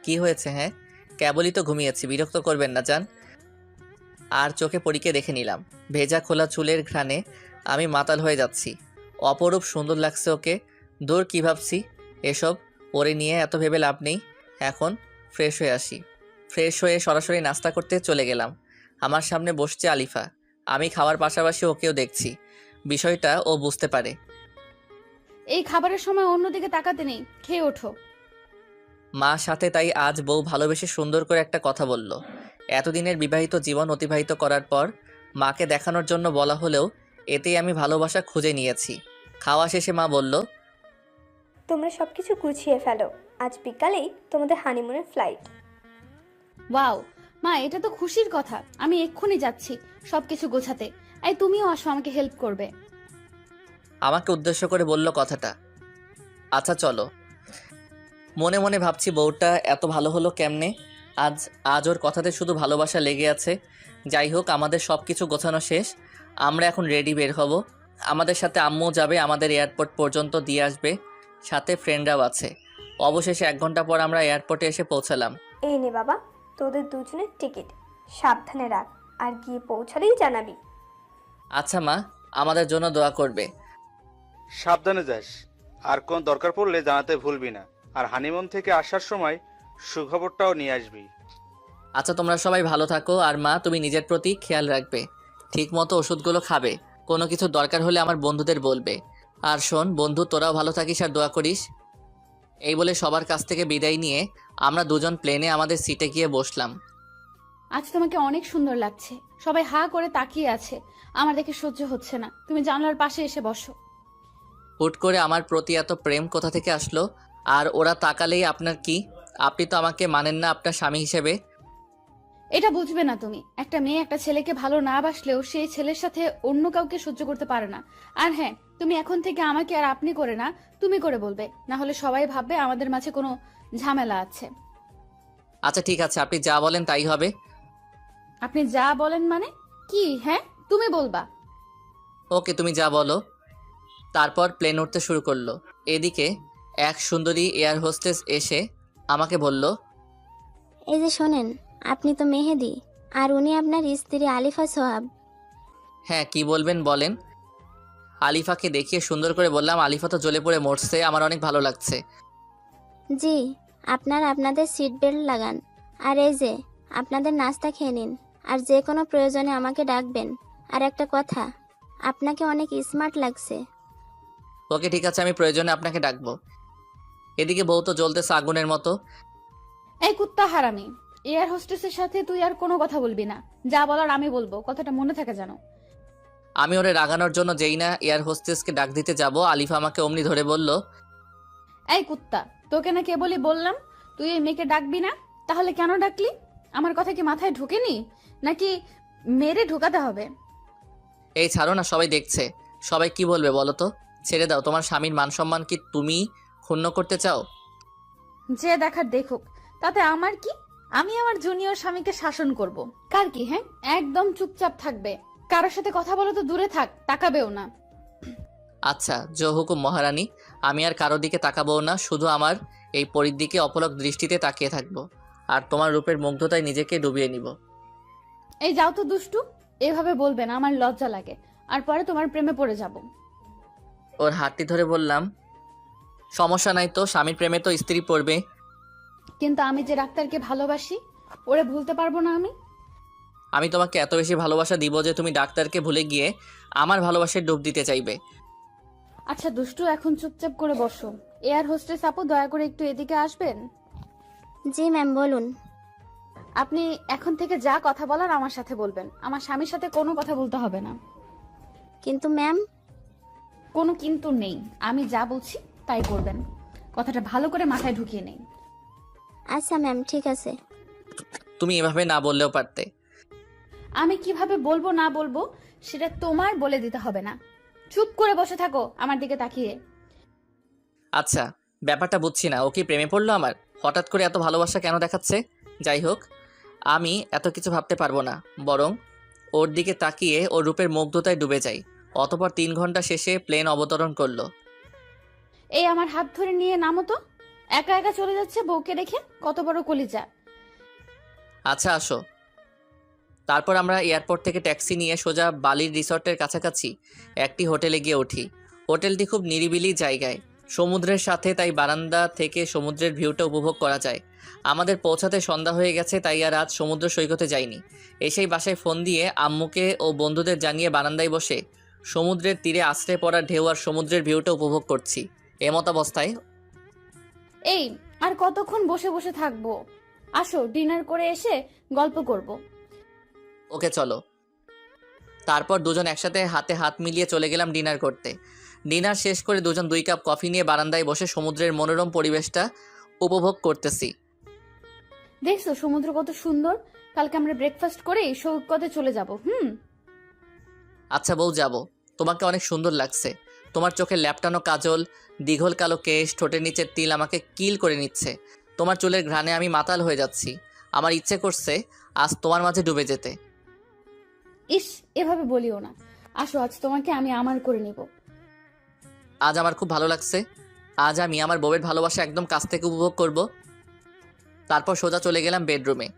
কি হয়েছে? হ্যাঁ, কেবলই তো ঘুমিয়েছি, বিরক্ত করবেন না যান। আর চোখে পরীকে দেখে নিলাম। ভেজা খোলা চুলের ঘ্রাণে আমি মাতাল হয়ে যাচ্ছি। অপরূপ সুন্দর লাগছে ওকে। দূর, কি ভাবছি এসব, ওরে নিয়ে এত ভেবে লাভ নেই। এখন ফ্রেশ হয়ে আসি। ফ্রেশ হয়ে সরাসরি নাস্তা করতে চলে গেলাম। আমার সামনে বসছে আলিফা। আমি খাওয়ার পাশাপাশি ওকেও দেখছি। বিষয়টা ও বুঝতে পারে। এই খাবারের সময় অন্যদিকে তাকাতে নেই, খেয়ে ওঠো। মা সাথে, তাই আজ বউ ভালোবেসে সুন্দর করে একটা কথা বলল। এতদিনের বিবাহিত জীবন অতিবাহিত করার পর মাকে দেখানোর জন্য বলা হলেও এতেই আমি ভালোবাসা খুঁজে নিয়েছি। খাওয়া শেষে মা বলল, তোমরা সব কিছু গুছিয়ে ফেলো, আজ বিকালেই তোমাদের হানিমুনের ফ্লাইট। ওয়াও মা, এটা তো খুশির কথা। আমি এক্ষুনি যাচ্ছি সবকিছু গোছাতে। এই তুমিও আসো, আমাকে হেল্প করবে। আমাকে উদ্দেশ্য করে বলল কথাটা। আচ্ছা চলো। মনে মনে ভাবছি বউটা এত ভালো হলো কেমনে। আজ ওর কথাতে শুধু ভালোবাসা লেগে আছে। যাই হোক, আমাদের সব কিছু গোছানো শেষ। আমরা এখন রেডি, বের হব। আমাদের সাথে আম্মু যাবে, আমাদের এয়ারপোর্ট পর্যন্ত দিয়ে আসবে, সাথে ফ্রেন্ডরাও আছে। অবশেষে 1 ঘন্টা পর আমরা এয়ারপোর্টে এসে পৌঁছালাম। এই নে বাবা, তোদের দুজনের টিকিট, সাবধানে রাখ, আর গিয়ে পৌঁছালেই জানাবি। আচ্ছা মা, আমাদের জন্য দোয়া করবে। সাবধানে যাস, আর কোন দরকার পড়লে জানাতে ভুলবি না। আর হানিমুন থেকে আসার সময় সুখবরটাও নিয়ে আসবি। আচ্ছা, তোমরা সবাই ভালো থাকো। আর মা, তুমি নিজের প্রতি খেয়াল রাখবে, ঠিক মতো ওষুধগুলো খাবে। কোনো কিছু দরকার হলে আমার বন্ধুদের বলবে। আর শোন বন্ধু, তোরাও ভালো থাকিস আর দোয়া করিস। এই বলে সবার কাছ থেকে বিদায় নিয়ে আমরা দুজন প্লেনে আমাদের সিটে গিয়ে বসলাম। আজ তোমাকে অনেক সুন্দর লাগছে। সবাই হা করে তাকিয়ে আছে, আমার দেখে সহ্য হচ্ছে না। তুমি জানলার পাশে এসে বসো। হুট করে আমার প্রতি এত প্রেম কোথা থেকে আসলো? আর ওরা তাকালেই আপনার কি? আপনি তো আমাকে মানেন না আপনার স্বামী হিসেবে। এটা বুঝবে না তুমি। একটা মেয়ে একটা ছেলেকে ভালো না বাসলেও সেই ছেলের সাথে অন্য কাউকে সহ্য করতে পারে না। আর হ্যাঁ, তুমি এখন থেকে আমাকে আর আপনি করে না, তুমি করে বলবে, না হলে সবাই ভাববে আমাদের মাঝে কোনো ঝামেলা আছে। আচ্ছা ঠিক আছে, আপনি যা বলেন তাই হবে। আপনি যা বলেন মানে কি? হ্যাঁ, তুমি বলবা। ওকে, তুমি যা বলো। তারপর প্লেন উঠতে শুরু করলো। এদিকে এক সুন্দরী এয়ার হোস্টেস এসে আমাকে বলল, এই যে শোনেন, আপনি তো মেহেদি, আর উনি আপনার স্ত্রী আলিফা সোহাব। হ্যাঁ, কি বলবেন বলেন। আলিফাকে দেখিয়ে সুন্দর করে বললাম, আলিফা তো জ্বলে পড়ে মরছে, আমার অনেক ভালো লাগছে। জি, আপনাদের সিট বেল্ট লাগান। আর এই যে আপনাদের নাস্তা খেয়ে নিন, আর যে কোনো প্রয়োজনে আমাকে ডাকবেন। আর একটা কথা, আপনাকে অনেক স্মার্ট লাগছে। ওকে ঠিক আছে, আমি প্রয়োজনে আপনাকে ডাকবো। এদিকে বউ তো জ্বলতেছে আগুনের মতো। এই কুত্তা হারামি, এয়ার হোস্টেসের সাথে তুই আর কোনো কথা বলবি না। যা বলার আমি বলবো, কথাটা মনে থাকে জানো। আমি ওরে রাগানোর জন্য যেই না এয়ার হোস্টেসকে ডাক দিতে যাব, আলিফা আমাকে অমনি ধরে বলল, এই কুত্তা, তোকে না কেবলই বললাম তুই এই মেয়েকে ডাকবি না, তাহলে কেন ডাকলি? আমার কথা কি মাথায় ঢোকেনি, নাকি মেরে ঢোকাতে হবে? এই ছাড়ো না, সবাই দেখছে। সবাই কি বলবে বলো তো? ছেড়ে দাও, তোমার স্বামীর মান সম্মান কি তুমি ক্ষুণ্ণ করতে চাও? যে দেখার দেখুক, তাতে আমার কি? আমি আমার জুনিয়র স্বামীকে শাসন করব। কার কি? হ্যাঁ, একদম চুপচাপ থাকবে। কারোর সাথে কথা বলো তো দূরে থাক, তাকাবেও না। আচ্ছা জহুকুম মহারানী, আমি আর কারো দিকে তাকাবো না, শুধু আমার এই পরীর দিকে অপলক দৃষ্টিতে তাকিয়ে থাকবো আর তোমার রূপের মুগ্ধতায় নিজেকে ডুবিয়ে নিব। এই যাও তো দুষ্টু, এভাবে বলবেন, আমার লজ্জা লাগে, আর পরে তোমার প্রেমে পড়ে যাব। ওর হাতটি ধরে বললাম, সমস্যা নাই তো, স্বামীর প্রেমে তো স্ত্রী পড়বে। কিন্তু আমি যে ডাক্তারকে ভালোবাসি, ওরে ভুলতে পারবো না আমি। আমি তোমাকে এত বেশি ভালোবাসা দিব যে তুমি ডাক্তারকে ভুলে গিয়ে আমার ভালোবাসায় ডুব দিতে চাইবে। আচ্ছা দুষ্টু, এখন চুপচাপ করে বসো। এয়ার হোস্টেস আপু, দয়া করে একটু এদিকে আসবেন। জি ম্যাম, বলুন। আপনি এখন থেকে যা কথা বলার আমার সাথে বলবেন, আমার স্বামীর সাথে কোনো কথা বলতে হবে না। কিন্তু ম্যাম। কোনো কিন্তু নেই, আমি যা বলছি তাই করবেন। কথাটা ভালো করে মাথায় ঢুকিয়ে নেই। আচ্ছা ম্যাম, ঠিক আছে। তুমি এভাবে না বললেও পারতে। আমি কিভাবে বলবো না বলবো সেটা তোমার বলে দিতে হবে না। চুপ করে বসে থাকো আমার দিকে তাকিয়ে। আচ্ছা, ব্যাপারটা বুঝছি না, ও কি প্রেমে পড়লো আমার? হঠাৎ করে এত ভালোবাসা কেন দেখাচ্ছে? যাই হোক, আমি এত কিছু ভাবতে পারবো না, বরং ওর দিকে তাকিয়ে ওর রূপের মুগ্ধতায় ডুবে যাই। অতপর 3 ঘন্টা শেষে প্লেন অবতরণ করলো। এই আমার হাত ধরে নিয়ে নামো তো। একা একা চলে যাচ্ছে বউকে রেখে, কত বড় কলিজা। আচ্ছা আসো। তারপর আমরা এয়ারপোর্ট থেকে ট্যাক্সি নিয়ে সোজা বালির রিসর্টের কাছাকাছি একটি হোটেলে গিয়ে উঠি। হোটেলটি খুব নিরিবিলি জায়গায়, সমুদ্রের সাথে, তাই বারান্দা থেকে সমুদ্রের ভিউটা উপভোগ করা যায়। আমাদের পৌঁছাতে সন্ধ্যা হয়ে গেছে, তাই আর আজ সমুদ্র সৈকতে যাইনি। এসেই বাসায় ফোন দিয়ে আম্মুকে ও বন্ধুদের জানিয়ে বারান্দায় বসে সমুদ্রের তীরে আশ্রে পড়া ঢেউ আর সমুদ্রের ভিউটা উপভোগ করছি। এমত অবস্থায় এই আর কতক্ষণ বসে বসে থাকবো? আসো, ডিনার করে এসে গল্প করব। ওকে চলো। তারপর দুজন একসাথে হাতে হাত মিলিয়ে চলে গেলাম ডিনার করতে। ডিনার শেষ করে দুজন 2 কাপ কফি নিয়ে বারান্দায় বসে সমুদ্রের মনোরম পরিবেশটা উপভোগ করতেছি। দেখছো সমুদ্র কত সুন্দর। কালকে আমরা ব্রেকফাস্ট করে সৈকতে চলে যাব। আচ্ছা বউ, যাব। তোমাকে অনেক সুন্দর লাগছে। তোমার চোখের ল্যাপটানো কাজল, দীঘল কালো কেশ, ঠোঁটের নিচের তিল আমাকে কিল করে নিচ্ছে। তোমার চুলের ঘ্রাণে আমি মাতাল হয়ে যাচ্ছি। আমার ইচ্ছে করছে আজ তোমার মাঝে ডুবে যেতে। ইস, এভাবে বলিও না। আসো, আজ তোমাকে আমি আমার করে নিব। আজ আমার খুব ভালো লাগছে। আজ আমি আমার বউয়ের ভালোবাসা একদম কাছ থেকে উপভোগ করব। তারপর সোজা চলে গেলাম বেডরুমে।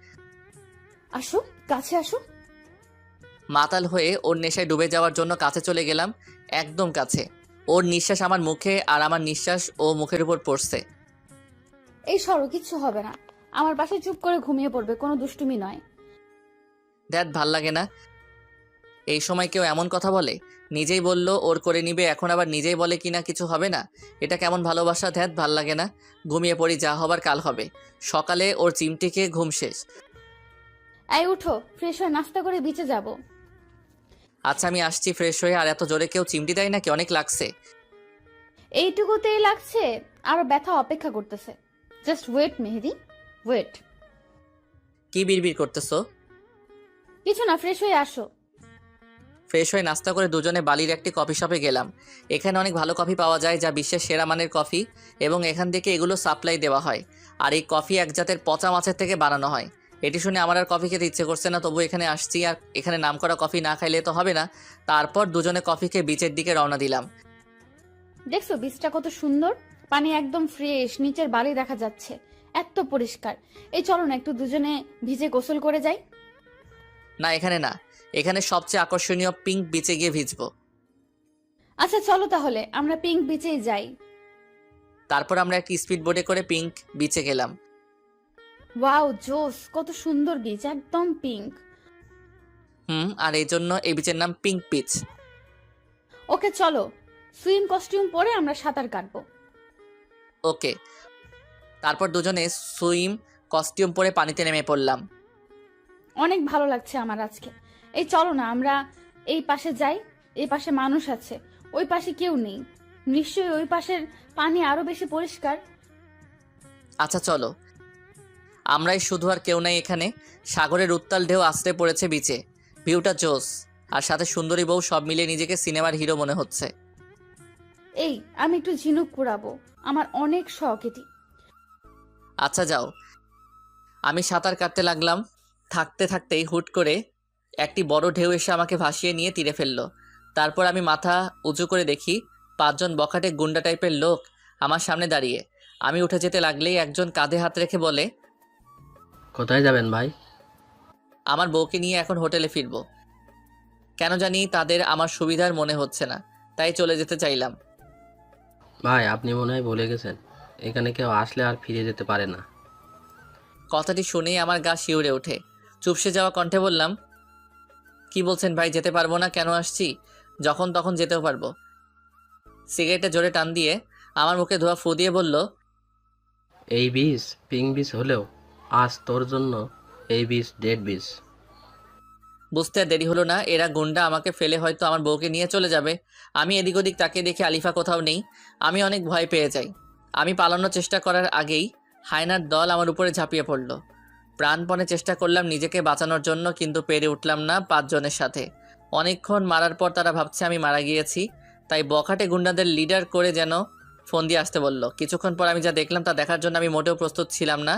আসো, কাছে আসো। মাতাল হয়ে ওর নেশায় ডুবে যাওয়ার জন্য কাছে চলে গেলাম, একদম কাছে। ওর নিঃশ্বাস আমার মুখে আর আমার নিঃশ্বাস ও মুখের উপর পড়ছে। এই সরো, কিচ্ছু হবে না। আমার পাশে চুপ করে ঘুমিয়ে পড়বে, কোনো দুষ্টুমি নয়। ধ্যাত, ভাল লাগে না। এই সময় কেউ এমন কথা বলে? নিজেই বলল ওর করে নিবে, এখন আবার নিজেই বলে কিনা কিছু হবে না। এটা কেমন ভালোবাসা? ধ্যাত, ভাল লাগে না। ঘুমিয়ে পড়ি, যা হবার কাল হবে। সকালে ওর চিমটি খেয়ে ঘুম শেষ। এই উঠো, ফ্রেশ হয়ে নাস্তা করে বিচে যাব। আচ্ছা আমি আসছি ফ্রেশ হয়ে। আর এত জোরে কেউ চিমটি দেয় নাকি? অনেক লাগছে। এইটুকুতেই লাগছে, আরো ব্যথা অপেক্ষা করতেছে। জাস্ট ওয়েট মেহেদি, ওয়েট। কি বিড়বিড় করতেছো? কিছু না, ফ্রেশ হয়ে আসো। ফ্রেশ হয়ে নাস্তা করে দুজনে বালির একটি কফি শপে গেলাম। এখানে অনেক ভালো কফি পাওয়া যায়, যা বিশ্বের সেরা মানের কফি, এবং এখান থেকে এগুলো সাপ্লাই দেওয়া হয়। আর এই কফি এক জাতের পচা মাছের থেকে বানানো হয়। এটি শুনে আমার আর কফি খেতে ইচ্ছে করছে না, তবু এখানে আসছি, আর এখানে নামকরা কফি না খাইলে তো হবে না। তারপর দুজনে কফি খেয়ে বিচের দিকে রওনা দিলাম। দেখছো বিচটা কত সুন্দর, পানি একদম ফ্রেশ, নিচের বালি দেখা যাচ্ছে, এত পরিষ্কার। এই চলো না একটু দুজনে ভিজে গোসল করে যাই। না, এখানে না, এখানে সবচেয়ে আকর্ষণীয় পিঙ্ক বিচে গিয়ে ভিজবো। আচ্ছা চলো তাহলে আমরা পিঙ্ক বিচেই যাই। তারপর আমরা একটি স্পিড বোটে করে পিঙ্ক বিচে গেলাম। ওয়াও, জোস, কত সুন্দর বিচ, একদম পিঙ্ক। আর এই জন্য এই বিচের নাম পিঙ্ক বিচ। ওকে চলো, সুইম কস্টিউম পরে আমরা সাঁতার কাটবো। ওকে। তারপর দুজনে সুইম কস্টিউম পরে পানিতে নেমে পড়লাম। অনেক ভালো লাগছে আমার আজকে। এই চলো না আমরা এই পাশে যাই, এই পাশে মানুষ আছে, ওই পাশে কেউ নেই। নিশ্চয়ই ওই পাশের পানি আরো বেশি পরিষ্কার। আচ্ছা চলো। আমরাই শুধু, আর কেউ নাই এখানে। সাগরের উত্তাল ঢেউ আশ্রে পড়েছে বিচে। ভিউটা জোস, আর সাথে সুন্দরী বউ, সব মিলিয়ে নিজেকে সিনেমার হিরো মনে হচ্ছে। এই আমি একটু ঝিনুক কুড়াবো, আমার অনেক শখ এটি। আচ্ছা যাও। আমি সাঁতার কাটতে লাগলাম। থাকতে থাকতেই হুট করে একটি বড় ঢেউ এসে আমাকে ভাসিয়ে নিয়ে তীরে ফেললো। তারপর আমি মাথা উঁচু করে দেখি 5জন বখাটে গুন্ডা টাইপের লোক আমার সামনে দাঁড়িয়ে। আমি উঠে যেতে লাগলেই একজন কাঁধে হাত রেখে বলে, কোথায় যাবেন ভাই? আমার বউকে নিয়ে এখন হোটেলে ফিরবো। কেন জানি তাদের আমার সুবিধার মনে হচ্ছে না, তাই চলে যেতে চাইলাম। ভাই আপনি মনে হয় ভুলে গেছেন, এখানে কেউ আসলে আর ফিরে যেতে পারে না। কথাটি শুনেই আমার গা শিউরে ওঠে। চুপসে যাওয়া কণ্ঠে বললাম, কি বলছেন ভাই? যেতে পারবো না? কেন আসছি? যখন তখন যেতেও পারবো। সিগারেটে জোরে টান দিয়ে আমার মুখে ধোয়া ফু দিয়ে বলল, এই বিষ পিং বিষ হলেও আজ তোর জন্য এই বিষ ডেড বিষ। বুঝতে আর দেরি হলো না, এরা গুন্ডা আমাকে ফেলে হয়তো আমার বউকে নিয়ে চলে যাবে। আমি এদিক ওদিক তাকিয়ে দেখি আলিফা কোথাও নেই। আমি অনেক ভয় পেয়ে যাই। আমি পালানোর চেষ্টা করার আগেই হায়নার দল আমার উপরে ঝাঁপিয়ে পড়ল। প্রাণপণে চেষ্টা করলাম নিজেকে বাঁচানোর জন্য, কিন্তু পেরে উঠলাম না 5 জনের সাথে। অনেকক্ষণ মারার পর তারা ভাবছে আমি মারা গিয়েছি, তাই বখাটে গুন্ডাদের লিডার করে যেন ফোন দিয়ে আসতে বলল। কিছুক্ষণ পর আমি যা দেখলাম তা দেখার জন্য আমি মোটেও প্রস্তুত ছিলাম না।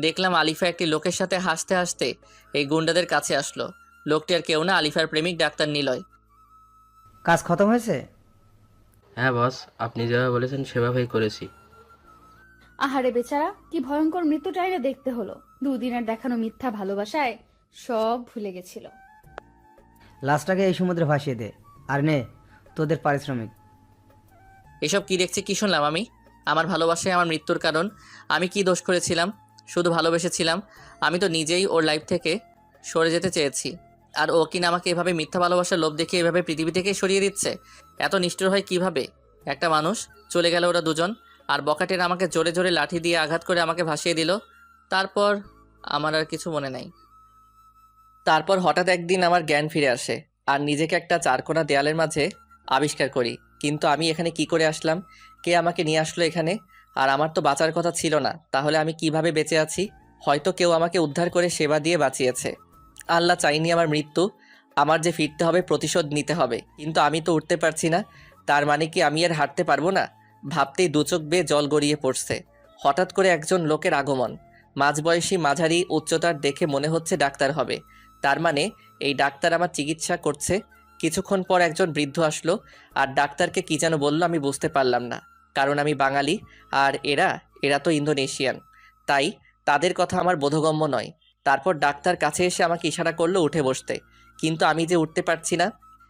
দেখলাম আলিফা একটি লোকের সাথে হাসতে হাসতে এই গুন্ডাদের কাছে আসলো। লোকটি আর কেউ না, আলিফার প্রেমিক ডাক্তার নিলয়। কাজ খতম হয়েছে? হ্যাঁ বস, আপনি যেভাবে বলেছেন সেভাবেই করেছি। আহারে বেচারা, কি ভয়ঙ্কর মৃত্যুটাই না দেখতে হলো। 2 দিনের দেখানো মিথ্যা ভালোবাসায় সব ভুলে গেছিল। লাশটাকে এই সমুদ্রে ভাসিয়ে দে, আর নে তোদের পারিশ্রমিক। এসব কি দেখছি, কি শুনলাম আমি? আমার ভালোবাসায় আমার মৃত্যুর কারণ? আমি কি দোষ করেছিলাম? শুধু ভালোবেসেছিলাম। আমি তো নিজেই ওর লাইফ থেকে সরে যেতে চেয়েছি, আর ও কিনা আমাকে এভাবে মিথ্যা ভালোবাসার লোভ দেখিয়ে এভাবে পৃথিবী থেকে সরিয়ে দিচ্ছে। এত নিষ্ঠুর হয় কিভাবে একটা মানুষ? চলে গেল ওরা দুজন, আর বকাটের আমাকে জোরে জোরে লাঠি দিয়ে আঘাত করে আমাকে ভাসিয়ে দিল। তারপর আমার আর কিছু মনে নাই। তারপর হঠাৎ একদিন আমার জ্ঞান ফিরে আসে, আর নিজেকে একটা চারকোনা দেয়ালের মাঝে আবিষ্কার করি। কিন্তু আমি এখানে কি করে আসলাম? কে আমাকে নিয়ে আসলো এখানে? আর আমার তো বাঁচার কথা ছিল না, তাহলে আমি কিভাবে বেঁচে আছি? হয়তো কেউ আমাকে উদ্ধার করে সেবা দিয়ে বাঁচিয়েছে। আল্লাহ চাইনি আমার মৃত্যু। আমার যে ফিরতে হবে, প্রতিশোধ নিতে হবে। কিন্তু আমি তো উঠতে পারছি না, তার মানে কি আমি আর হাঁটতে পারবো না? ভাবতেই দুচোখ বেয়ে জল গড়িয়ে পড়ছে। হঠাৎ করে একজন লোকের আগমন। মাঝবয়সী মাঝারি উচ্চতার, দেখে মনে হচ্ছে ডাক্তার হবে। তার মানে এই ডাক্তার আমার চিকিৎসা করছে। কিছুক্ষণ পর একজন বৃদ্ধ আসলো, আর ডাক্তারকে কি যেন বললো আমি বুঝতে পারলাম না, কারণ আমি বাঙালি আর এরা তো ইন্দোনেশিয়ান, তাই তাদের কথা আমার বোধগম্য নয়। তারপর ডাক্তার কাছে এসে আমাকে ইশারা করলো উঠে বসতে, কিন্তু আমি যে উঠতে পারছি না।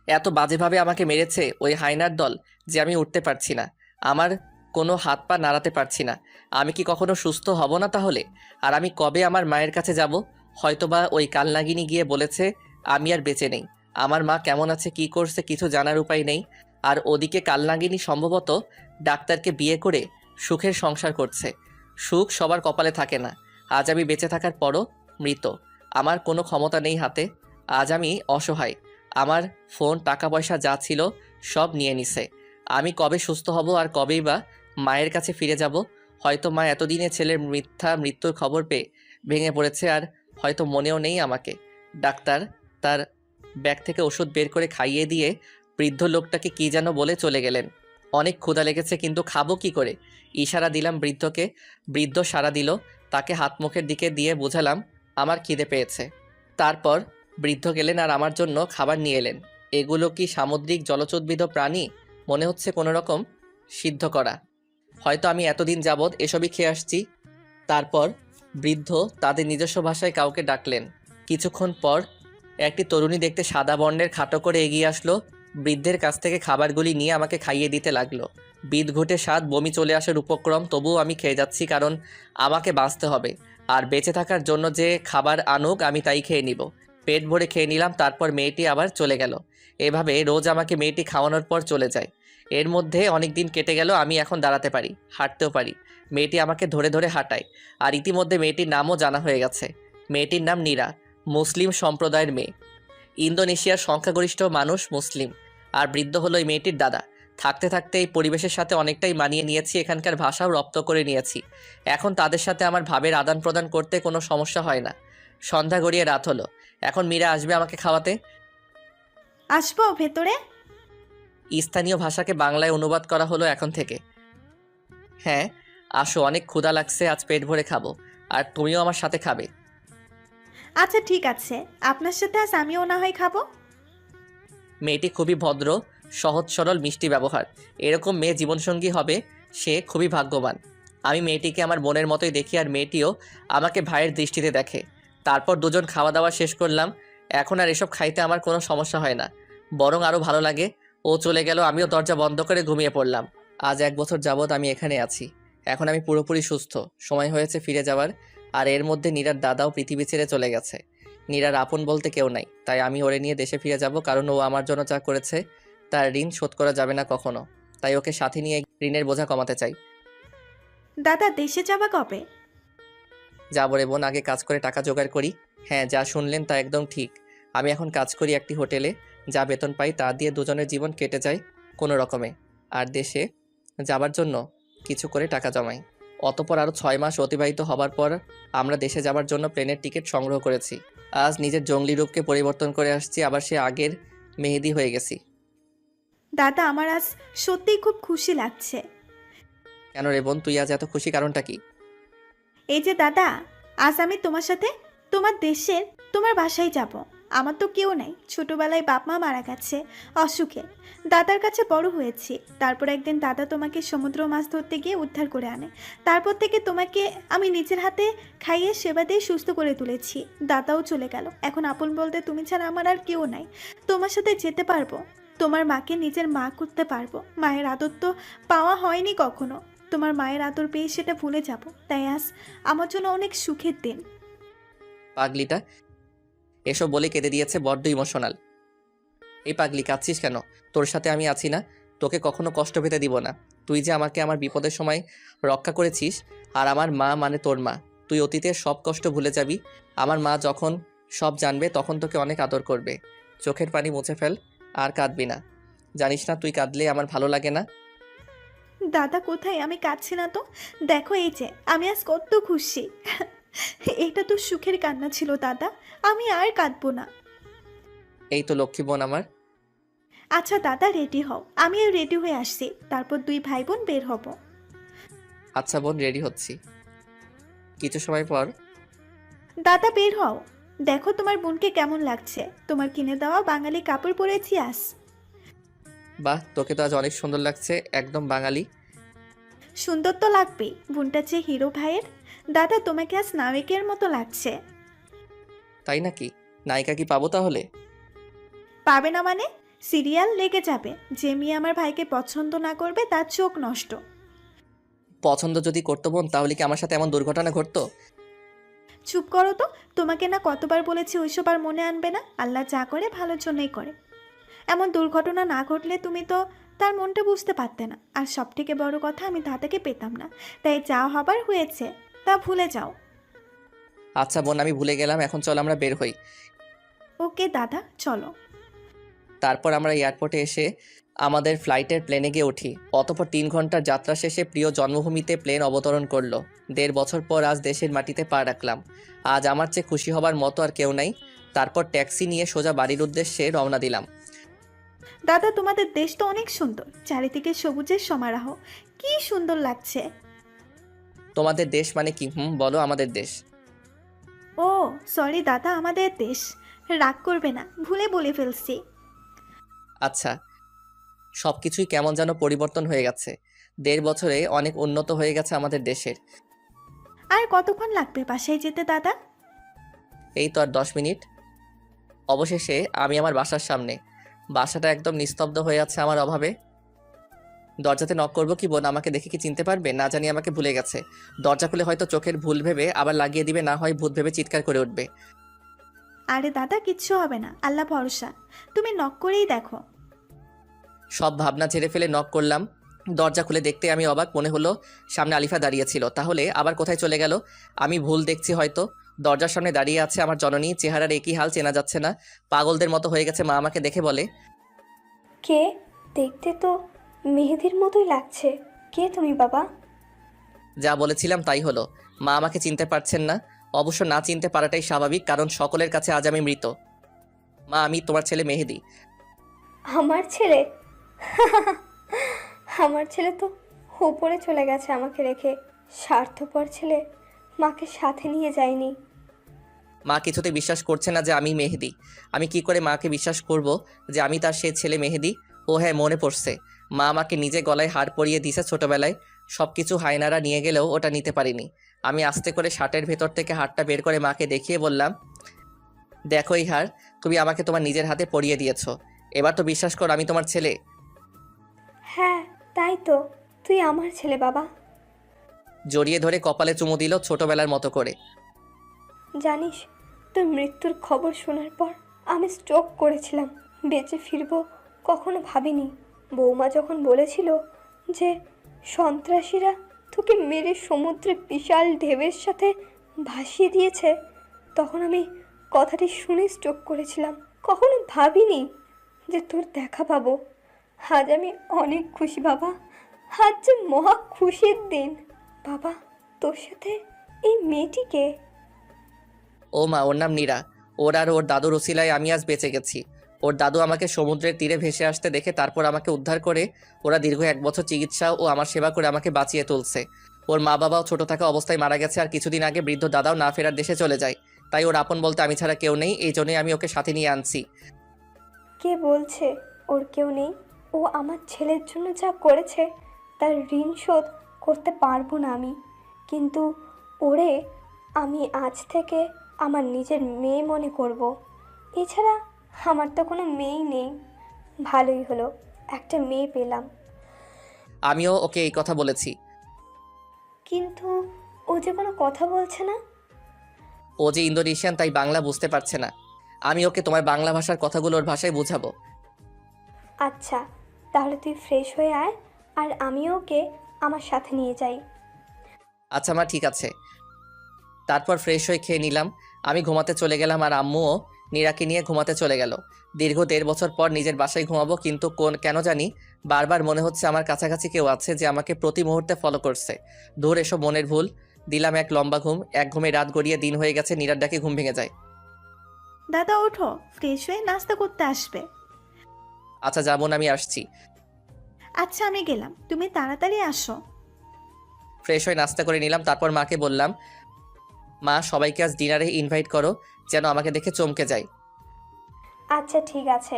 এত বাজেভাবে আমাকে মেরেছে ওই হায়নার দল যে আমি উঠতে পারছি না। আমার কোনো হাত পা নাড়াতে পারছি না। আমি কি কখনো সুস্থ হব না তাহলে? আর আমি কবে আমার মায়ের কাছে যাব? হয়তোবা ওই কালনাগিনী গিয়ে বলেছে আমি আর বেঁচে নেই। আমার মা কেমন আছে, কি করছে, কিছু জানার উপায় নেই। আর ওদিকে কালনাগিনী সম্ভবত ডাক্তারকে বিয়ে করে সুখের সংসার করছে। সুখ সবার কপালে থাকে না। আজ আমি বেঁচে থাকার পরও মৃত। আমার কোনো ক্ষমতা নেই হাতে। আজ আমি অসহায়। আমার ফোন, টাকা পয়সা যা ছিল সব নিয়ে নিছে। আমি কবে সুস্থ হব, আর কবেই বা মায়ের কাছে ফিরে যাব? হয়তো মা এতদিনে ছেলের মিথ্যা মৃত্যুর খবর পেয়ে ভেঙে পড়েছে, আর হয়তো মনেও নেই আমাকে। ডাক্তার তার ব্যাগ থেকে ওষুধ বের করে খাইয়ে দিয়ে বৃদ্ধ লোকটাকে কি যেন বলে চলে গেলেন। অনেক ক্ষুধা লেগেছে, কিন্তু খাবো কি করে? ইশারা দিলাম বৃদ্ধকে, বৃদ্ধ সাড়া দিল। তাকে হাত মুখের দিকে দিয়ে বোঝালাম আমার খিদে পেয়েছে। তারপর বৃদ্ধ গেলেন আর আমার জন্য খাবার নিয়ে এলেন। এগুলো কি সামুদ্রিক জলচোদ্ভিদ প্রাণী? মনে হচ্ছে কোনো রকম সিদ্ধ করা। হয়তো আমি এতদিন যাবৎ এসবই খেয়ে আসছি। তারপর বৃদ্ধ তাদের নিজস্ব ভাষায় কাউকে ডাকলেন। কিছুক্ষণ পর একটি তরুণী দেখতে সাদা বর্ণের খাটো করে এগিয়ে আসলো। বৃদ্ধের কাছ থেকে খাবারগুলি নিয়ে আমাকে খাইয়ে দিতে লাগলো। বিদঘুটে স্বাদ, বমি চলে আসার উপক্রম, তবুও আমি খেয়ে যাচ্ছি, কারণ আমাকে বাঁচতে হবে। আর বেঁচে থাকার জন্য যে খাবার আনুক আমি তাই খেয়ে নিব। পেট ভরে খেয়ে নিলাম। তারপর মেয়েটি আবার চলে গেল। এভাবে রোজ আমাকে মেয়েটি খাওয়ানোর পর চলে যায়। এর মধ্যে অনেক দিন কেটে গেল। আমি এখন দাঁড়াতে পারি, হাঁটতেও পারি। মেয়েটি আমাকে ধরে ধরে হাঁটায়। আর ইতিমধ্যে মেয়েটির নামও জানা হয়ে গেছে। মেয়েটির নাম নীরা, মুসলিম সম্প্রদায়ের মেয়ে। ইন্দোনেশিয়ার সংখ্যাগরিষ্ঠ মানুষ মুসলিম। আর বৃদ্ধ হলো এই মেয়েটির দাদা। থাকতে থাকতে এই পরিবেশের সাথে অনেকটাই মানিয়ে নিয়েছি, এখানকার ভাষাও রপ্ত করে নিয়েছি। এখন তাদের সাথে আমার ভাবের আদান প্রদান করতে কোনো সমস্যা হয় না। সন্ধ্যা গড়িয়ে রাত হলো। এখন মীরা আসবে আমাকে খাওয়াতে। আসবো ভেতরে? স্থানীয় ভাষাকে বাংলায় অনুবাদ করা হলো এখন থেকে। হ্যাঁ আসো, অনেক ক্ষুধা লাগছে, আজ পেট ভরে খাবো, আর তুমিও আমার সাথে খাবে। আচ্ছা ঠিক আছে, আপনার সাথে আজ আমিও না হয় খাবো। মেয়েটি খুবই ভদ্র, সহজ সরল মিষ্টি ব্যবহার। এরকম মেয়ে জীবনসঙ্গী হবে সে খুবই ভাগ্যবান। আমি মেয়েটিকে আমার বোনের মতোই দেখি আর মেয়েটিও আমাকে ভাইয়ের দৃষ্টিতে দেখে। তারপর দুজন খাওয়া দাওয়া শেষ করলাম। এখন আর এসব খাইতে আমার কোনো সমস্যা হয় না, বরং আরও ভালো লাগে। ও চলে গেল, আমিও দরজা বন্ধ করে ঘুমিয়ে পড়লাম। আজ 1 বছর যাবৎ আমি এখানে আছি। এখন আমি পুরোপুরি সুস্থ, সময় হয়েছে ফিরে যাওয়ার। আর এর মধ্যে নীরার দাদাও পৃথিবী ছেড়ে চলে গেছে। নীরার আপন বলতে কেউ নাই, তাই আমি ওরে নিয়ে দেশে ফিরে যাব, কারণ ও আমার জন্য যা করেছে তার ঋণ শোধ করা যাবে না কখনো। তাই ওকে সাথে নিয়ে ঋণের বোঝা কমাতে চাই। দাদা দেশে যাবা কবে? যাবো রে বোন, আগে কাজ করে টাকা জোগাড় করি। হ্যাঁ, যা শুনলেন তা একদম ঠিক। আমি এখন কাজ করি একটি হোটেলে, যা বেতন পাই তা দিয়ে দুজনের জীবন কেটে যায় কোনো রকমে। আর দেশে যাবার জন্য কিছু করে টাকা জমাই। অতপর আরও 6 মাস অতিবাহিত হবার পর আমরা দেশে যাবার জন্য প্লেনের টিকিট সংগ্রহ করেছি। আজ নিজের জঙ্গলি রূপকে পরিবর্তন করে আসছি, আবার সে আগের মেহেদি হয়ে গেছি। দাদা আমার আজ সত্যিই খুব খুশি লাগছে। কেন রে বোন, তুই আজ এত খুশি, কারণটা কি? এই যে দাদা, আজ আমি তোমার সাথে তোমার দেশের তোমার বাসায় যাব। আমার তো কেউ নাই, ছোটবেলায় বাপ মা মারা গেছে অসুখে। দাদার কাছে বড় হয়েছি। তারপর একদিন দাদা তোমাকে সমুদ্র মাছ ধরতে গিয়ে উদ্ধার করে আনে। তারপর থেকে তোমাকে আমি নিজের হাতে খাইয়ে সেবা দিয়ে সুস্থ করে তুলেছি। দাদাও চলে গেল, এখন আপন বলতে তুমি ছাড়া আমার আর কেউ নাই। তোমার সাথে যেতে পারবো, তোমার মাকে নিজের মা করতে পারবো। মায়ের আদর তো পাওয়া হয়নি কখনো, তোমার মায়ের আদর পেয়ে সেটা ভুলে যাব। তাই আজ আমার জন্য অনেক সুখের দিন। পাগলিটা এসব বলে কেঁদে দিয়েছে, বড্ড ইমোশনাল। এই পাগলি, কাঁদছিস কেন? তোর সাথে আমি আছি না, তোকে কখনো কষ্ট পেতে দিব না। তুই যে আমাকে আমার বিপদের সময় রক্ষা করেছিস, আর আমার মা মানে তোর মা। তুই অতীতের সব কষ্ট ভুলে যাবি। আমার মা যখন সব জানবে তখন তোকে অনেক আদর করবে। চোখের পানি মুছে ফেল, আর কাঁদবি না। জানিস না তুই কাঁদলে আমার ভালো লাগে না। দাদা কোথায়? আমি কাঁদছি না তো। দেখো এই যে আমি আজ কত খুশি। এটা তো সুখের কান্না ছিল দাদা, আমি আর কাঁদবো না। এই তো লক্ষ্মী বোন আমার। আচ্ছা দাদা রেডি হও, আমিও রেডি হয়ে আসছি, তারপর 2 ভাই বোন বের হব। আচ্ছা বোন, রেডি হচ্ছি। কিছু সময় পর দাদা বের হও, দেখো তোমার বোনকে কেমন লাগছে। তোমার কিনে দেওয়া বাঙালি কাপড় পরেছি আজ। বাহ, তোকে তো আজ অনেক সুন্দর লাগছে, একদম বাঙালি। সুন্দর তো লাগবেই, বোনটা যে হিরো ভাইয়ের। দাদা তোমাকে আজ নায়কের মতো লাগছে। তাই নাকি? নায়িকা কি পাবো তাহলে? পাবে না মানে? সিরিয়াল লেগে যাবে। যে মেয়ে আমার ভাইকে পছন্দ না করবে তার চোখ নষ্ট। পছন্দ যদি করতো বোন, তাহলে কি আমার সাথে এমন দুর্ঘটনা ঘটতো? চুপ করো তো, তোমাকে না কতবার বলেছি ওইসব আর মনে আনবে না। আল্লাহ যা করে ভালোর জন্যই করে। এমন দুর্ঘটনা না ঘটলে তুমি তো তার মনটা বুঝতে পারতে না। আর সব থেকে বড় কথা, আমি দাদাকে পেতাম না। তাই যা হবার হয়েছে তা ভুলে যাও। আচ্ছা বোন, আমি ভুলে গেলাম, এখন চল আমরা বের হই। ওকে দাদা চলো। তারপর আমরা এয়ারপোর্টে এসে আমাদের ফ্লাইটের প্লেনে গিয়ে উঠি। অতঃপর 3 ঘন্টার যাত্রা শেষে প্রিয় জন্মভূমিতে প্লেন অবতরণ করলো। 1.5 বছর পর আজ দেশের মাটিতে পা রাখলাম। আজ আমার চেয়ে খুশি হবার মতো আর কেউ নাই। তারপর ট্যাক্সি নিয়ে সোজা বাড়ির উদ্দেশ্যে রওনা দিলাম। দাদা তোমাদের দেশ তো অনেক সুন্দর, চারিদিকে সবুজের সমারোহ, কি সুন্দর লাগছে। তোমাদের দেশ মানে কি? বলো, আমাদের দেশ। ও সরি দাদা, আমাদের দেশ। রাগ করবে না, ভুলে বলে ফেলছি। আচ্ছা, সব কিছুই কেমন যেন পরিবর্তন হয়ে গেছে। 1.5 বছরে অনেক উন্নত হয়ে গেছে আমাদের দেশের। আর কতক্ষণ লাগবে বাসায় যেতে দাদা? এই তো আর 10 মিনিট। অবশেষে আমি আমার বাসার সামনে। বাসাটা একদম নিস্তব্ধ হয়ে আছে আমার অভাবে। দরজাতে নক করবো কি বোন? আমাকে দেখে কি চিনতে পারবে? না জানি আমাকে ভুলে গেছে। দরজা খুলে হয়তো চোখের ভুল ভেবে আবার লাগিয়ে দিবে, না হয় ভূত ভেবে চিৎকার করে উঠবে। আরে দাদা কিচ্ছু হবে না, আল্লাহ ভরসা। তুমি নক করেই দেখো। সব ভাবনা ঝেড়ে ফেলে নক করলাম। দরজা খুলে দেখতে আমি অবাক, মনে হলো সামনে আলিফা দাঁড়িয়েছিল। তাহলে আবার কোথায় চলে গেল? আমি ভুল দেখছি হয়তো। দরজার সামনে দাঁড়িয়ে আছে আমার জননী, চেহারার একই হাল, চেনা যাচ্ছে না। পাগলদের মতো হয়ে গেছে। মা আমাকে দেখে বলে, কে? দেখতে তো মেহেদির মতোই লাগছে। কে তুমি বাবা? যা বলেছিলাম তাই হলো। মা আমাকে চিনতে পারছেন না। অবশ্য না চিনতে পারাটাই স্বাভাবিক, কারণ সকলের কাছে আজ আমি মৃত। মা, আমি তোমার ছেলে মেহেদি। আমার ছেলে? আমার ছেলে তো ওপরে চলে গেছে আমাকে রেখে। স্বার্থপর ছেলে, মাকে সাথে নিয়ে যায়নি। মা কিছুতে বিশ্বাস করছে না যে আমি মেহেদি। আমি কি করে মাকে বিশ্বাস করব যে আমি তার সে ছেলে মেহেদি? ও হ্যাঁ, মনে পড়ছে। মা আমাকে নিজে গলায় হার পরিয়ে দিয়েছে ছোটবেলায়। সব কিছু হায়নারা নিয়ে গেলেও ওটা নিতে পারিনি। আমি আস্তে করে শার্টের ভেতর থেকে হারটা বের করে মাকে দেখিয়ে বললাম, দেখো এই হার, তুমি আমাকে তোমার নিজের হাতে পরিয়ে দিয়েছো। এবার তো বিশ্বাস করো আমি তোমার ছেলে। হ্যাঁ, তাই তো, তুই আমার ছেলে বাবা। জড়িয়ে ধরে কপালে চুমু দিল ছোটবেলার মতো করে। জানিস, তোর মৃত্যুর খবর শোনার পর আমি স্ট্রোক করেছিলাম। বেঁচে ফিরবো কখনো ভাবিনি। বৌমা যখন বলেছিল যে সন্ত্রাসীরা তোকে মেরে সমুদ্রে বিশাল ঢেউয়ের সাথে ভাসিয়ে দিয়েছে, তখন আমি কথাটি শুনে স্ট্রোক করেছিলাম। কখনো ভাবিনি যে তোর দেখা পাবো। আজ আমি অনেক খুশি বাবা, আজ যে মহা খুশির দিন। বাবা, তোর সাথে এই মেয়েটিকে? ও মা, ওর নাম নীরা। ওর আর ওর দাদুর ওসিলায় আমি আজ বেঁচে গেছি। ওর দাদু আমাকে সমুদ্রের তীরে ভেসে আসতে দেখে তারপর আমাকে উদ্ধার করে ওরা দীর্ঘ 1 বছর চিকিৎসা ও আমার সেবা করে আমাকে বাঁচিয়ে তুলছে। ওর মা বাবাও ছোট থাকা অবস্থায় মারা গেছে, আর কিছুদিন আগে বৃদ্ধ দাদাও না ফেরার দেশে চলে যায়। তাই ওর আপন বলতে আমি ছাড়া কেউ নেই, এই জন্যই আমি ওকে সাথে নিয়ে আনছি। কে বলছে ওর কেউ নেই? ও আমার ছেলের জন্য যা করেছে তার ঋণ শোধ করতে পারবো না আমি। কিন্তু ওরে আমি আজ থেকে আমার নিজের মেয়ে মনে করব। এছাড়া আমার তো কোনো মেয়েই নেই। ভালোই হলো, একটা মেয়ে পেলাম। আমিও ওকে এই কথা বলেছি। কিন্তু ও যে কোনো কথা বলছে না। ও যে ইন্দোনেশিয়ান, তাই বাংলা বুঝতে পারছে না। আমি ওকে তোমার বাংলা ভাষার কথাগুলো ওর ভাষায় বুঝাবো। আচ্ছা, তাহলে তুই ফ্রেশ হয়ে আয়, আর আমিও ওকে আমার সাথে নিয়ে যাই। আচ্ছা মা, ঠিক আছে। তারপর ফ্রেশ হয়ে খেয়ে নিলাম। আমি ঘুমাতে চলে গেলাম, আর আম্মুও নীরাকে নিয়ে ঘুমাতে চলে গেল। দীর্ঘ 1.5 বছর পর নিজের বাসায় ঘুমাবো, কিন্তু কেন জানি বারবার মনে হচ্ছে আমার কাছাকাছি কেউ আছে যে আমাকে প্রতি মুহূর্তে ফলো করছে। দূর এসব মনের ভুল। দিলাম এক লম্বা ঘুম। এক ঘুমে রাত গড়িয়ে দিন হয়ে গেছে। নীরার ডাকে ঘুম ভেঙে যায়। দাদা ওঠো, ফ্রেশ হয়ে নাস্তা করতে আসবে। আচ্ছা যাবো না, আমি আসছি। আচ্ছা আমি গেলাম, তুমি তাড়াতাড়ি আসো। ফ্রেশ হয়ে নাস্তা করে নিলাম। তারপর মাকে বললাম, মা সবাইকে আজ ডিনারে ইনভাইট করো, যেন আমাকে দেখে চমকে যায়। আচ্ছা ঠিক আছে,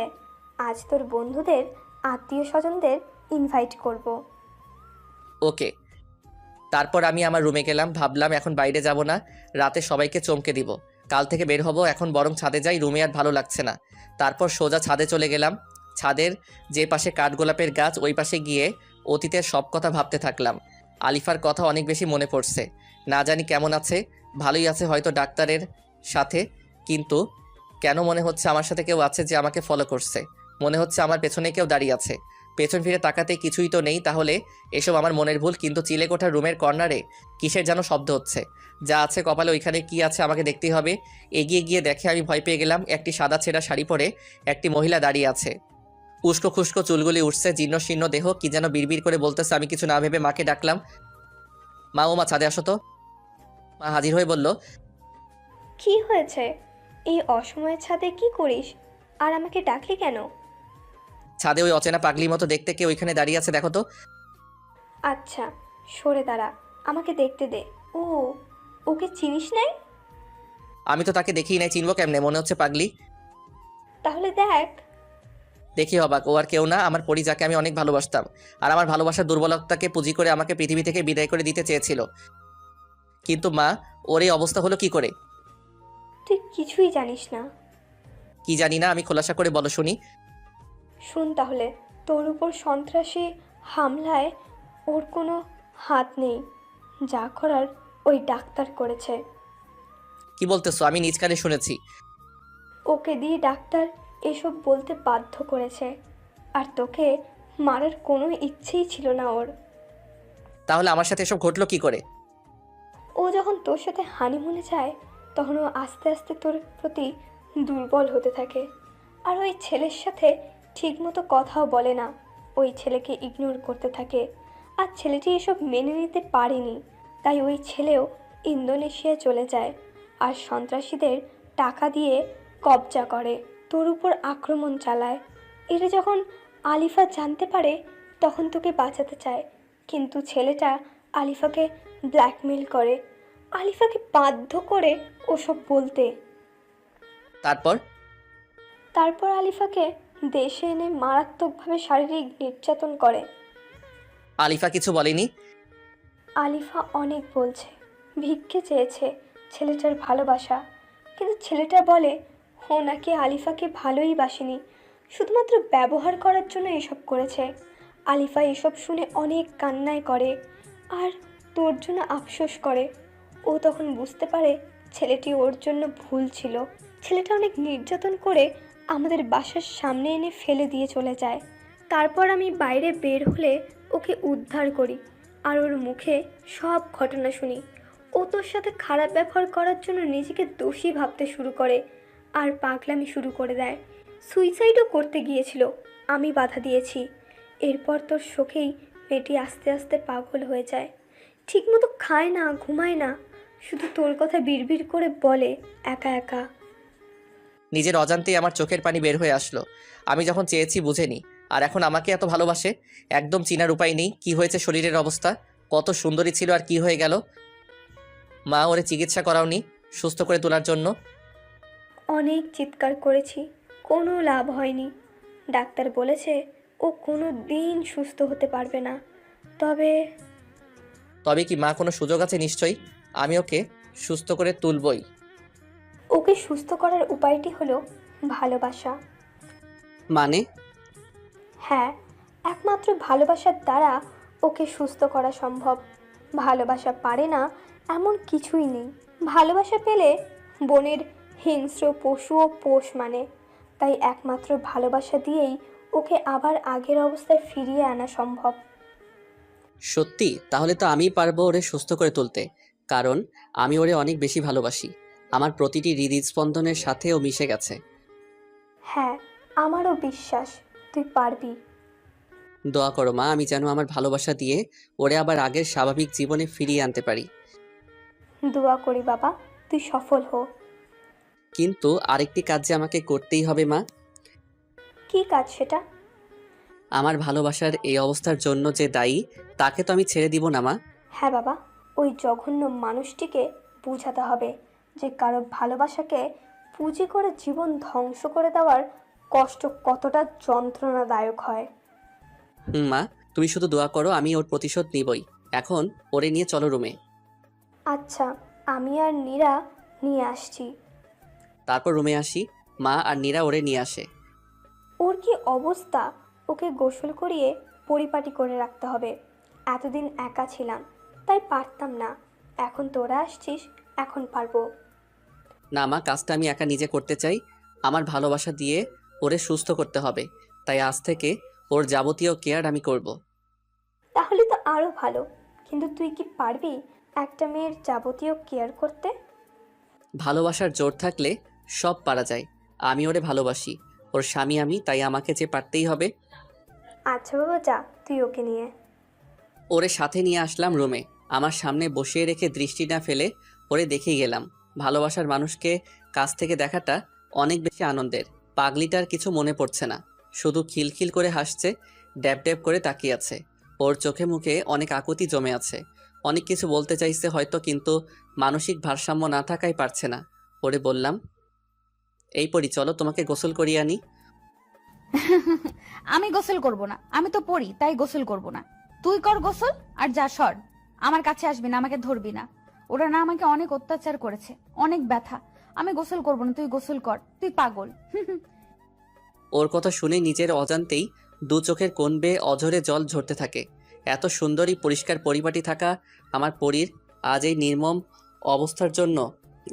আজ তোর বন্ধুদের, আত্মীয় স্বজনদের ইনভাইট করব। ওকে। তারপর আমি আমার রুমে গেলাম। ভাবলাম এখন বাইরে যাব না, রাতে সবাইকে চমকে দিব। কাল থেকে বের হব, এখন বরং ছাদে যাই, রুমে আর ভালো লাগছে না। তারপর সোজা ছাদে চলে গেলাম। ছাদের যে পাশে কাঠগোলাপের গাছ, ওই পাশে গিয়ে অতীতের সব কথা ভাবতে থাকলাম। আলিফার কথা অনেক বেশি মনে পড়ছে। না জানি কেমন আছে, ভালোই আছে হয়তো ডাক্তারের সাথে, কিন্তু কেন মনে হচ্ছে আমার সাথে কেউ আছে যে আমাকে ফলো করছে। মনে হচ্ছে আমার পেছনে কেউ দাঁড়িয়ে আছে। পেছন ফিরে তাকাতে কিছুই তো নেই, তাহলে এসব আমার মনের ভুল। কিন্তু চিলেকোঠার রুমের কর্নারে কিসের যেন শব্দ হচ্ছে। যা আছে কপালে, ওইখানে কি আছে আমাকে দেখতেই হবে। এগিয়ে গিয়ে দেখে আমি ভয় পেয়ে গেলাম। একটি সাদা ছেঁড়া শাড়ি পরে একটি মহিলা দাঁড়িয়ে আছে। উস্কো খুস্কো চুলগুলি উঠছে, জীর্ণ শীর্ণ দেহ, কি যেন বিড়বিড় করে বলতেছে। আমি কিছু না ভেবে মাকে ডাকলাম, মা ও মা ছাদে আসো তো। মা হাজির হয়ে বলল, কি হয়েছে? এই অসময়ের ছাদে কি করিস? আর আমাকে ডাকলি কেন? ছাদে ওই অচেনা পাগলির মতো দেখতে কে ওইখানে দাঁড়িয়ে আছে দেখো তো। আচ্ছা সরে দাঁড়া, আমাকে দেখতে দে। ও, ওকে চিনিস নাই? আমি তো তাকে দেখিই নাই, চিনবো কেমনে? মনে হচ্ছে পাগলি। তাহলে দেখ। দেখি অবাক, ও আর কেউ না, আমার পরি, যাকে আমি অনেক ভালোবাসতাম। আর আমার ভালোবাসার দুর্বলতাকে পুঁজি করে আমাকে পৃথিবী থেকে বিদায় করে দিতে চেয়েছিল। কিন্তু মা, ওর এই অবস্থা হলো কি করে? তুই কিছুই জানিস না। কি জানি না, আমি খোলাসা করে বলো শুনি। শুন তাহলে, তোর উপর সন্ত্রাসী হামলায় ওর কোনো হাত নেই। যা করার ওই ডাক্তার করেছে। কি বলতেছো? আমি নিজ কানে শুনেছি। ওকে দিয়ে ডাক্তার এসব বলতে বাধ্য করেছে। আর তোকে মারার কোনো ইচ্ছেই ছিল না ওর। তাহলে আমার সাথে এসব ঘটলো কি করে? ও যখন তোর সাথে হানিমুনে যায়, তখন ও আস্তে আস্তে তোর প্রতি দুর্বল হতে থাকে। আর ওই ছেলের সাথে ঠিকমতো কথাও বলে না, ওই ছেলেকে ইগনোর করতে থাকে। আর ছেলেটি এসব মেনে নিতে পারেনি, তাই ওই ছেলেও ইন্দোনেশিয়া চলে যায় আর সন্ত্রাসীদের টাকা দিয়ে কবজা করে, তোর উপর আক্রমণ চালায়। এটা যখন আলিফা জানতে পারে, তখন তোকে বাঁচাতে চায়, কিন্তু ছেলেটা আলিফাকে ব্ল্যাকমেল করে, আলিফাকে বাধ্য করে ওসব বলতে। তারপর? তারপর আলিফাকে দেশে এনে মারাত্মকভাবে শারীরিক নির্যাতন করে। আলিফা কিছু বলেনি? আলিফা অনেক বলছে, ভিক্ষে চেয়েছে ছেলেটার ভালোবাসা, কিন্তু ছেলেটা বলে ও নাকি আলিফাকে ভালোই বাসেনি, শুধুমাত্র ব্যবহার করার জন্য এসব করেছে। আলিফা এসব শুনে অনেক কান্নায় করে আর তোর জন্য আফসোস করে। ও তখন বুঝতে পারে ছেলেটি ওর জন্য ভুল ছিল। ছেলেটা অনেক নির্যাতন করে আমাদের বাসার সামনে এনে ফেলে দিয়ে চলে যায়। তারপর আমি বাইরে বের হলে ওকে উদ্ধার করি আর ওর মুখে সব ঘটনা শুনি। ও তোর সাথে খারাপ ব্যবহার করার জন্য নিজেকে দোষী ভাবতে শুরু করে আর পাগলামি শুরু করে দেয়। সুইসাইডও করতে গিয়েছিল, আমি বাধা দিয়েছি। এরপর তোর শোকেই মেয়েটি আস্তে আস্তে পাগল হয়ে যায়। ঠিকমতো খায় না, ঘুমায় না, শুধু তোর কথা বিড়বিড় করে বলে একা একা। নিজের অজান্তেই আমার চোখের পানি বের হয়ে আসলো। আমি যখন চেয়েছি বুঝেনি, আর এখন আমাকে এত ভালোবাসে। একদম চিনার উপায় নেই কি হয়েছে শরীরের অবস্থা, কত সুন্দরী ছিল আর কি হয়ে গেল। মা ওরে চিকিৎসা করাওনি সুস্থ করে তোলার জন্য? অনেক চিৎকার করেছি, কোনো লাভ হয়নি। ডাক্তার বলেছে ও কোনো দিন সুস্থ হতে পারবে না। তবে কি মা কোনো সুযোগ আছে? নিশ্চয়ই আমি ওকে সুস্থ করে তুলবই। ওকে সুস্থ করার উপায়টি হলো ভালোবাসা। মানে? হ্যাঁ, একমাত্র ভালোবাসার দ্বারা ওকে সুস্থ করা সম্ভব। ভালোবাসা পারে না এমন কিছুই নেই। ভালোবাসা পেলে বনের হিংস্র পশুও পোষ মানে। তাই একমাত্র ভালোবাসা দিয়েই ওকে আবার আগের অবস্থায় ফিরিয়ে আনা সম্ভব। সত্যি? তাহলে তো আমিই পারবো ওরে সুস্থ করে তুলতে, কারণ আমি ওরে অনেক বেশি ভালোবাসি। আমার প্রতিটি হৃদস্পন্দনের সাথে ও মিশে গেছে। হ্যাঁ, আমারও বিশ্বাস তুই পারবি। দোয়া করো মা, আমি যেন আমার ভালোবাসা দিয়ে ওরে আবার আগের স্বাভাবিক জীবনে ফিরিয়ে আনতে পারি। দোয়া করি বাবা, তুই সফল হো। কিন্তু আরেকটি কাজ যে আমাকে করতেই হবে মা। কি কাজ সেটা? আমার ভালোবাসার এই অবস্থার জন্য যে দায়ী, তাকে তো আমি ছেড়ে দিব না মা। হ্যাঁ বাবা, ওই জঘন্য মানুষটিকে বোঝাতে হবে যে কারো ভালোবাসাকে পুঁজি করে জীবন ধ্বংস করে দেওয়ার কষ্ট কতটা যন্ত্রণাদায়ক হয়। মা, তুমি শুধু দোয়া করো, আমি ওর প্রতিশোধ নিবই। এখন ওরে নিয়ে চলো রুমে। আচ্ছা, আমি আর নীরা নিয়ে আসছি। তারপর রুমে আসি, মা আর নীরা ওরে নিয়ে আসে। ওর কি অবস্থা, ওকে গোসল করিয়ে পরিপাটি করে রাখতে হবে। এতদিন একা ছিলাম তাই পারতাম না, এখন তোরা আসছিস, এখন পারবো। না মা, কাজটা আমি একা নিজে করতে চাই। আমার ভালোবাসা দিয়ে ওরে সুস্থ করতে হবে, তাই আজ থেকে ওর যাবতীয় কেয়ার আমি করব। তাহলে তো আরও ভালো, কিন্তু তুই কি পারবি একটা মেয়ের যাবতীয় কেয়ার করতে? ভালোবাসার জোর থাকলে সব পারা যায়। আমি ওরে ভালোবাসি, ওর স্বামী আমি, তাই আমাকে যে পারতেই হবে। আচ্ছা বাবা, যা তুই ওকে নিয়ে। ওরে সাথে নিয়ে আসলাম রুমে, আমার সামনে বসিয়ে রেখে দৃষ্টি না ফেলে ওরে দেখেই গেলাম। ভালোবাসার মানুষকে কাছ থেকে দেখাটা অনেক বেশি আনন্দের। পাগলিটার কিছু মনে পড়ছে না, শুধু খিলখিল করে হাসছে, ড্যাব ড্যাব করে তাকিয়ে আছে। ওর চোখে মুখে অনেক আকুতি জমে আছে, অনেক কিছু বলতে চাইছে হয়তো, কিন্তু মানসিক ভারসাম্য না থাকায় পারছে না। ওরে বললাম, এই পরি চলো তোমাকে গোসল করিয়ে আনি। আমি গোসল করব না, আমি তো পড়ি তাই গোসল করব না। তুই কর গোসল আর যা সর, আমার কাছে আসবি না, আমাকে ধরবি না। ওরা না আমাকে অনেক অত্যাচার করেছে, অনেক ব্যথা। আমি গোসল করব না, তুই গোসল কর, তুই পাগল। ওর কথা শুনে নিজের অজান্তেই দু চোখের কোণ বেয়ে অঝরে জল ঝরতে থাকে। এত সুন্দরী পরিষ্কার পরিপাটি থাকা আমার পরীর আজ এই নির্মম অবস্থার জন্য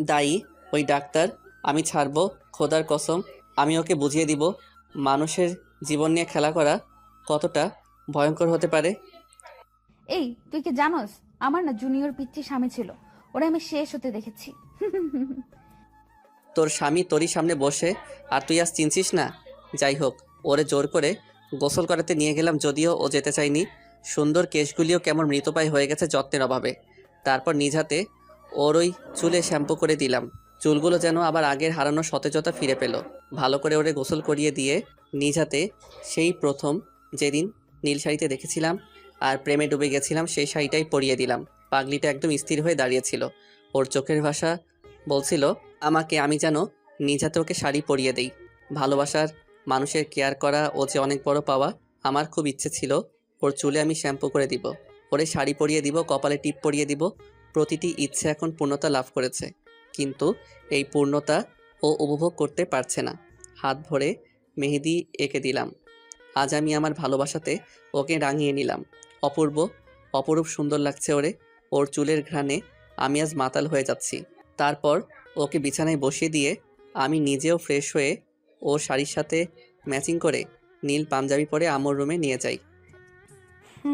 দায়ী ওই ডাক্তার। আমি ছাড়বো, খোদার কসম। আমি ওকে বুঝিয়ে দিব মানুষের জীবন নিয়ে খেলা করা কতটা ভয়ঙ্কর হতে পারে। এই তুই কি জানোস, আমার না জুনিয়র পিচ্চি স্বামী ছিল, ওরা আমি শেষ হতে দেখেছি। তোর স্বামী তোরই সামনে বসে আর তুই আজ চিনছিস না? যাই হোক, ওরে জোর করে গোসল করাতে নিয়ে গেলাম, যদিও ও যেতে চায়নি। সুন্দর কেশগুলিও কেমন মৃতপ্রায় হয়ে গেছে যত্নের অভাবে। তারপর নিজ হাতে ওর ওই চুলে শ্যাম্পু করে দিলাম, চুলগুলো যেন আবার আগের হারানো সতেজতা ফিরে পেল। ভালো করে ওরে গোসল করিয়ে দিয়ে নিজ হাতে সেই প্রথম যেদিন নীল শাড়িতে দেখেছিলাম আর প্রেমে ডুবে গেছিলাম সেই শাড়িটাই পরিয়ে দিলাম। পাগলিটা একদম স্থির হয়ে দাঁড়িয়েছিল, ওর চোখের ভাষা বলছিল আমাকে আমি যেন নিজ হাতে ওকে শাড়ি পরিয়ে দেই। ভালোবাসার মানুষের কেয়ার করা ও যে অনেক বড় পাওয়া। আমার খুব ইচ্ছে ছিল ওর চুলে আমি শ্যাম্পু করে দিব, ওরে শাড়ি পরিয়ে দিব, কপালে টিপ পরিয়ে দিব। প্রতিটি ইচ্ছে এখন পূর্ণতা লাভ করেছে, কিন্তু এই পূর্ণতা ও উপভোগ করতে পারছে না। হাত ভরে মেহেদি এঁকে দিলাম। আজ আমি আমার ভালোবাসাতে ওকে রাঙিয়ে নিলাম। অপূর্ব অপরূপ সুন্দর লাগছে ওরে। ওর চুলের ঘ্রাণে আমি আজ মাতাল হয়ে যাচ্ছি। তারপর ওকে বিছানায় বসিয়ে দিয়ে আমি নিজেও ফ্রেশ হয়ে ওর শাড়ির সাথে ম্যাচিং করে নীল পাঞ্জাবি পরে আম্মুর রুমে নিয়ে যাই।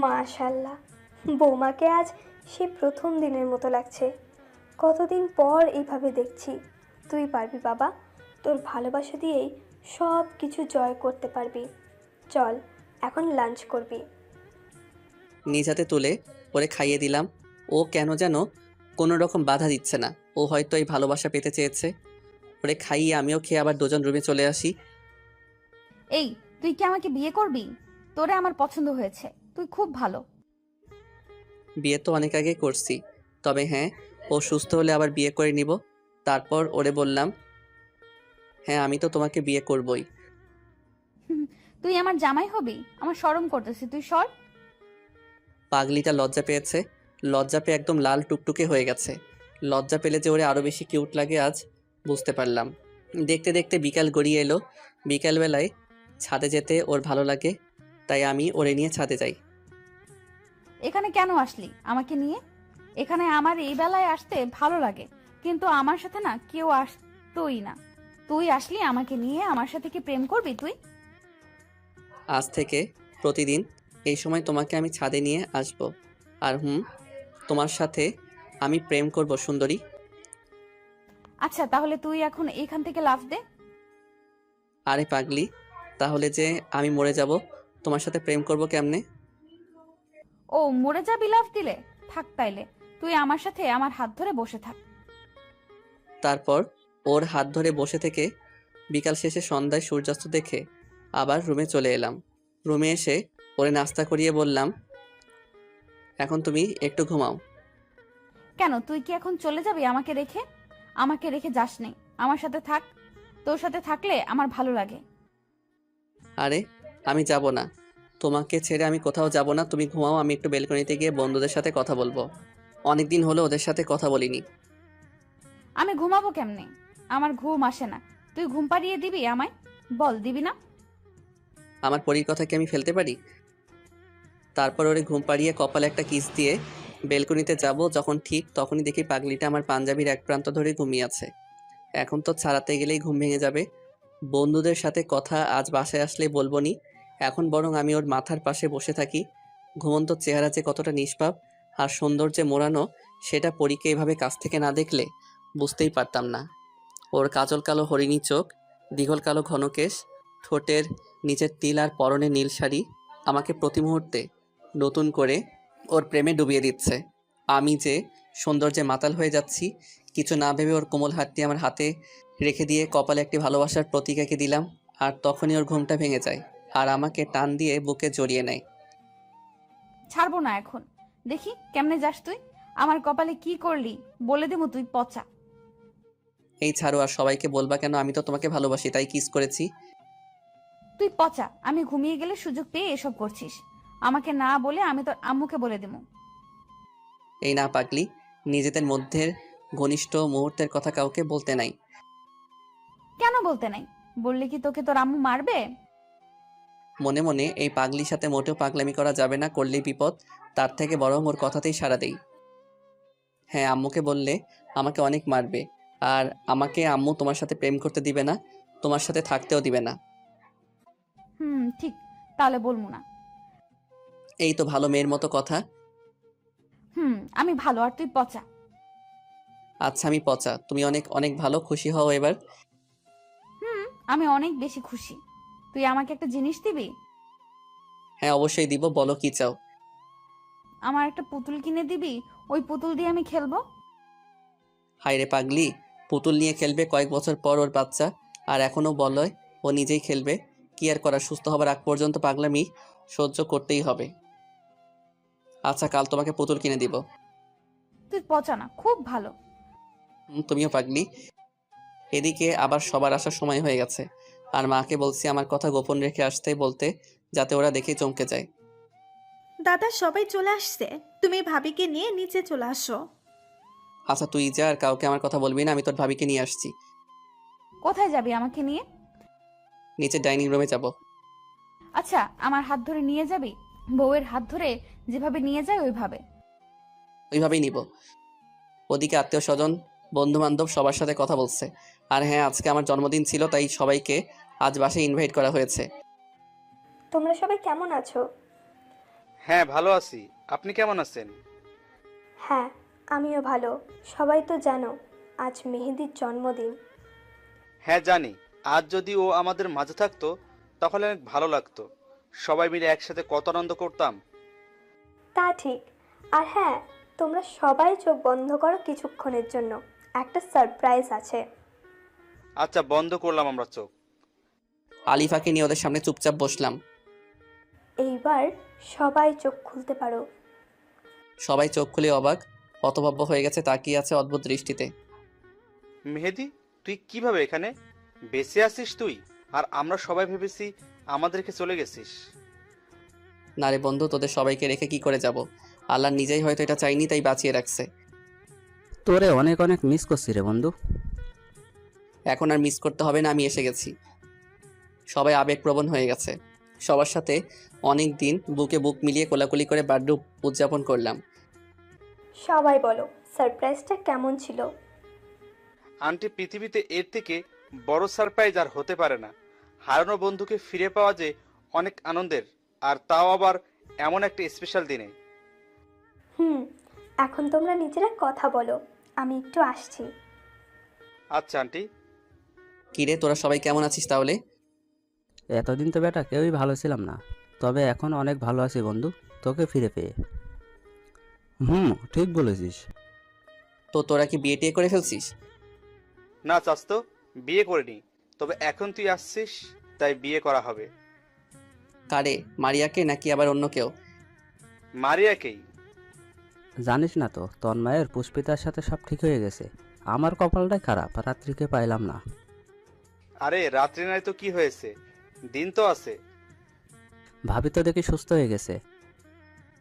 মাশাল্লাহ, বৌমাকে আজ সে প্রথম দিনের মতো লাগছে। কতদিন পর এইভাবে দেখছি। তুই পারবি বাবা, তোর ভালোবাসা দিয়েই সব কিছু জয় করতে পারবি। চল এখন লাঞ্চ করবি। নিজ হাতে তুলে ওরে খাইয়ে দিলাম। ও কেন যেন কোনো রকম বাধা দিচ্ছে না। ও হয়তো এই ভালোবাসা পেতে চেয়েছে। ওরে খাইয়ে আমিও খেয়ে আবার দুজন রুমে চলে আসি। এই, তুই কি আমাকে বিয়ে করবি? তোরে আমার পছন্দ হয়েছে, তুই খুব ভালো। বিয়ে তো অনেক আগে করছি, তবে হ্যাঁ, ও সুস্থ হলে আবার বিয়ে করে নিব। তারপর ওরে বললাম, হ্যাঁ আমি তো তোমাকে বিয়ে করবই। তুই আমার জামাই হবি? আমার শরম করতেছে, তুই সর। পাগলিটা লজ্জা পেয়েছে। লজ্জা পেয়ে একদম লাল টুকটুকে হয়ে গেছে। লজ্জা পেলে যে ওরে আরও বেশি কিউট লাগে আজ বুঝতে পারলাম। দেখতে দেখতে বিকাল গড়িয়ে এলো। বিকালবেলায় ছাদে যেতে ওর ভালো লাগে, তাই আমি ওরে নিয়ে ছাদে যাই। এখানে কেন আসলি আমাকে নিয়ে? এখানে আমার এই বেলায় আসতে ভালো লাগে, কিন্তু আমার সাথে না কেউ আসতোই না। তুই আসলি আমাকে নিয়ে, আমার সাথে কি প্রেম করবি তুই? আজ থেকে প্রতিদিন এই সময় তোমাকে আমি ছাদে নিয়ে আসব। আর তোমার সাথে আমি প্রেম করব সুন্দরী। আচ্ছা, তাহলে তুই এখন এইখান থেকে লাফ দে। আরে পাগলি, তাহলে যে আমি মরে যাব, তোমার সাথে প্রেম করব কেমনে? ও, মরে যাবি লাফ দিলে? থাক তাইলে, তুই আমার সাথে আমার হাত ধরে বসে থাক। তারপর ওর হাত ধরে বসে থেকে বিকাল শেষে সন্ধ্যায় সূর্যাস্ত দেখে আবার রুমে চলে এলাম। রুমে এসে ওরে নাস্তা করিয়ে বললাম, এখন তুমি একটু ঘুমাও। কেন, তুই কি এখন চলে যাবি আমাকে রেখে? আমাকে রেখে যাস নি, আমার সাথে থাক। তোর সাথে থাকলে আমার ভালো লাগে। আরে আমি যাব না, তোমাকে ছেড়ে আমি কোথাও যাব না। তুমি ঘুমাও, আমি একটু বেলকনিতে গিয়ে বন্ধুদের সাথে কথা বলবো। অনেকদিন হলো ওদের সাথে কথা বলিনি। আমি ঘুমাবো কেমনে? আমার ঘুম আসে না। তুই ঘুম পাড়িয়ে দিবি আমায়? বল, দিবি না? আমার পরীর কথা কি আমি ফেলতে পারি? তারপর ওরে ঘুম পাড়িয়ে কপালে একটা কিস দিয়ে বেলকনিতে যাব। যখন ঠিক তখনই দেখি পাগলিটা আমার পাঞ্জাবির এক প্রান্ত ধরে ঘুমিয়ে আছে। এখন তো ছাড়াতে গেলেই ঘুম ভেঙে যাবে। বন্ধুদের সাথে কথা আজ বাসায় আসলে বলবো নি, এখন বরং আমি ওর মাথার পাশে বসে থাকি। ঘুমন্ত চেহারা যে কতটা নিষ্পাপ আর সৌন্দর্যে মোড়ানো, সেটা পরীকে এভাবে কাছ থেকে না দেখলে বুঝতেই পারতাম না। ওর কাজল কালো হরিণী চোখ, দীঘল কালো ঘন কেশ, ঠোঁটের নিচের তিল আর পরনে নীল শাড়ি আমাকে প্রতি মুহূর্তে নতুন করে ওর প্রেমে ডুবিয়ে দিচ্ছে। আমি যে সৌন্দর্যে মাতাল হয়ে যাচ্ছি। কিছু না ভেবে ওর কোমল হাতটি আমার হাতে রেখে দিয়ে কপালে একটি ভালোবাসার প্রতীক এঁকে দিলাম। আর তখনই ওর ঘুমটা ভেঙে যায় আর আমাকে টান দিয়ে বুকে জড়িয়ে নেয়। ছাড়বো না এখন। দেখি কেমনে যাস তুই। আমার কপালে কি করলি বলে দেবো, তুই পচা। এই ছাড়ো, আর সবাইকে বলবা কেন? আমি তো তোমাকে ভালোবাসি, তাই কিস করেছি। তুই পচা। আমি ঘুমিয়ে গেলে সুযোগ পেয়ে এসব করছিস। আমাকে না বলে আমি তোর আম্মুকে বলে দেবো। এই না পাগলি, নিজেদের মধ্যে ঘনিষ্ঠ মুহূর্তের কথা কাউকে বলতে নাই। কেন বলতে নাই? বললে কি তোকে তোর আম্মু মারবে? মনে মনে এই পাগলির সাথে মোটেও পাগলামি করা যাবে না, করলেই বিপদ। তার থেকে বরং ওর কথাতেই সাড়া দেই। হ্যাঁ, আম্মুকে বললে আমাকে অনেক মারবে। আর আমাকে আম্মু তোমার সাথে প্রেম করতে দিবে না, তোমার সাথে থাকতেও দিবে না। ঠিক, তাহলে বলবো না। এই তো ভালো মেয়ের মতো কথা। আমি ভালো আর তুই পচা। আচ্ছা আমি পচা, তুমি অনেক অনেক ভালো, খুশি হও এবার। আমি অনেক বেশি খুশি। তুই আমাকে একটা জিনিস দিবি? হ্যাঁ অবশ্যই দিব, বলো কি চাও। আমার একটা পুতুল কিনে দিবি? ওই পুতুল দিয়ে আমি খেলবো। হায় রে পাগলি, পুতুল নিয়ে খেলবে কয়েক বছর পর ওর বাচ্চা, আর এখনো বলো ও নিজেই খেলবে। কি আর করার, সুস্থ হবার আগ পর্যন্ত পাগলামি সহ্য করতেই হবে। আচ্ছা কাল তোমাকে পুতুল কিনে দিব। তুই পচা না, খুব ভালো। তুমিও পাগলি। এদিকে আবার সবার আসার সময় হয়ে গেছে। আর মাকে বলছি আমার কথা গোপন রেখে আসতে বলতে, যাতে ওরা দেখে চমকে যায়। দাদা সবাই চলে আসছে, তুমি ভাবিকে নিয়ে নিচে চলে আসো। আচ্ছা তুই যা, আর কাউকে আমার কথা বলবি না, আমি তোর ভাবিকে নিয়ে আসছি। কোথায় যাবি আমাকে নিয়ে? নিচে ডাইনিং রুমে যাব। আচ্ছা, আমার হাত ধরে নিয়ে যাবি? বউয়ের হাত ধরে যেভাবে নিয়ে যায় ওইভাবে? ওইভাবেই নিব। ওদিকে আত্মীয় স্বজন, বন্ধু বান্ধব সবার সাথে কথা বলছে। আর হ্যাঁ, আজকে আমার জন্মদিন ছিল, তাই সবাইকে আজ বাসায় ইনভাইট করা হয়েছে। তোমরা সবাই কেমন আছো? হ্যাঁ ভালো আছি, আপনি কেমন আছেন? হ্যাঁ, আমিও ভালো। সবাই তো জানো আজ মেহেদির জন্মদিন। হ্যাঁ জানি, আজ যদি ও আমাদের মাঝে থাকতো তাহলে অনেক ভালো লাগতো। সবাই মিলে একসাথে কত আনন্দ করতাম। তা ঠিক। আর হ্যাঁ, তোমরা সবাই চোখ বন্ধ করো কিছুক্ষণের জন্য, একটা সারপ্রাইজ আছে। আচ্ছা বন্ধ করলাম আমরা চোখ। আলিফাকে নিয়ে ওদের সামনে চুপচাপ বসলাম। এইবার সবাই চোখ খুলতে পারো। সবাই চোখ খুলে অবাক, হতভম্ব হয়ে গেছে, তাকিয়ে আছে অদ্ভুত দৃষ্টিতে। মেহেদি, তুই কিভাবে এখানে? বেঁচে আছিস তুই? আর আমরা সবাই ভেবেছি আমাদেরকে চলে গেছিস। না রে বন্ধু, তোদের সবাইকে রেখে কি করে যাব? আল্লাহ নিজেই হয়তো এটা চাইনি, তাই বাঁচিয়ে রাখছে। তোরে অনেক অনেক মিস করছি রে বন্ধু। এখন আর মিস করতে হবে না, আমি এসে গেছি। সবাই আবেগপ্রবণ হয়ে গেছে। সবার সাথে অনেক দিন বুকে বুক মিলিয়ে কোলাকুলি করে বার্থডে উদযাপন করলাম। সবাই বলো সারপ্রাইজটা কেমন ছিল? আন্টি, পৃথিবীতে এর থেকে বড় সারপ্রাইজ আর হতে পারে না। হারানো বন্ধুকে ফিরে পাওয়া যে অনেক আনন্দের, আর তাও আবার এমন একটা স্পেশাল দিনে। এখন তোমরা নিজেরা কথা বলো, আমি একটু আসছি। আচ্ছা আন্টি। কিরে, তোরা সবাই কেমন আছিস তাহলে? এতদিন তো বেটা কেউই ভালো ছিলাম না, তবে এখন অনেক ভালো আছি বন্ধু, তোকে ফিরে পেয়ে। ঠিক বলেছিস। তো তোরা কি বিয়ে টিয়ে করে ফেলছিস? না চাস্তো, বিয়ে করিনি, তবে এখন তুই আসছিস তাই বিয়ে করা হবে। কারে, মারিয়াকে নাকি আবার অন্য কেউ? মারিয়াকেই। জানিস না তো, তন্ময়ের পুষ্পিতার সাথে সব ঠিক হয়ে গেছে। আমার কপালটাই খারাপ, রাত্রিকে পাইলাম না। আরে রাত্রি নাই তো কি হয়েছে, দিন তো আছে। ভাবি তো দেখি সুস্থ হয়ে গেছে।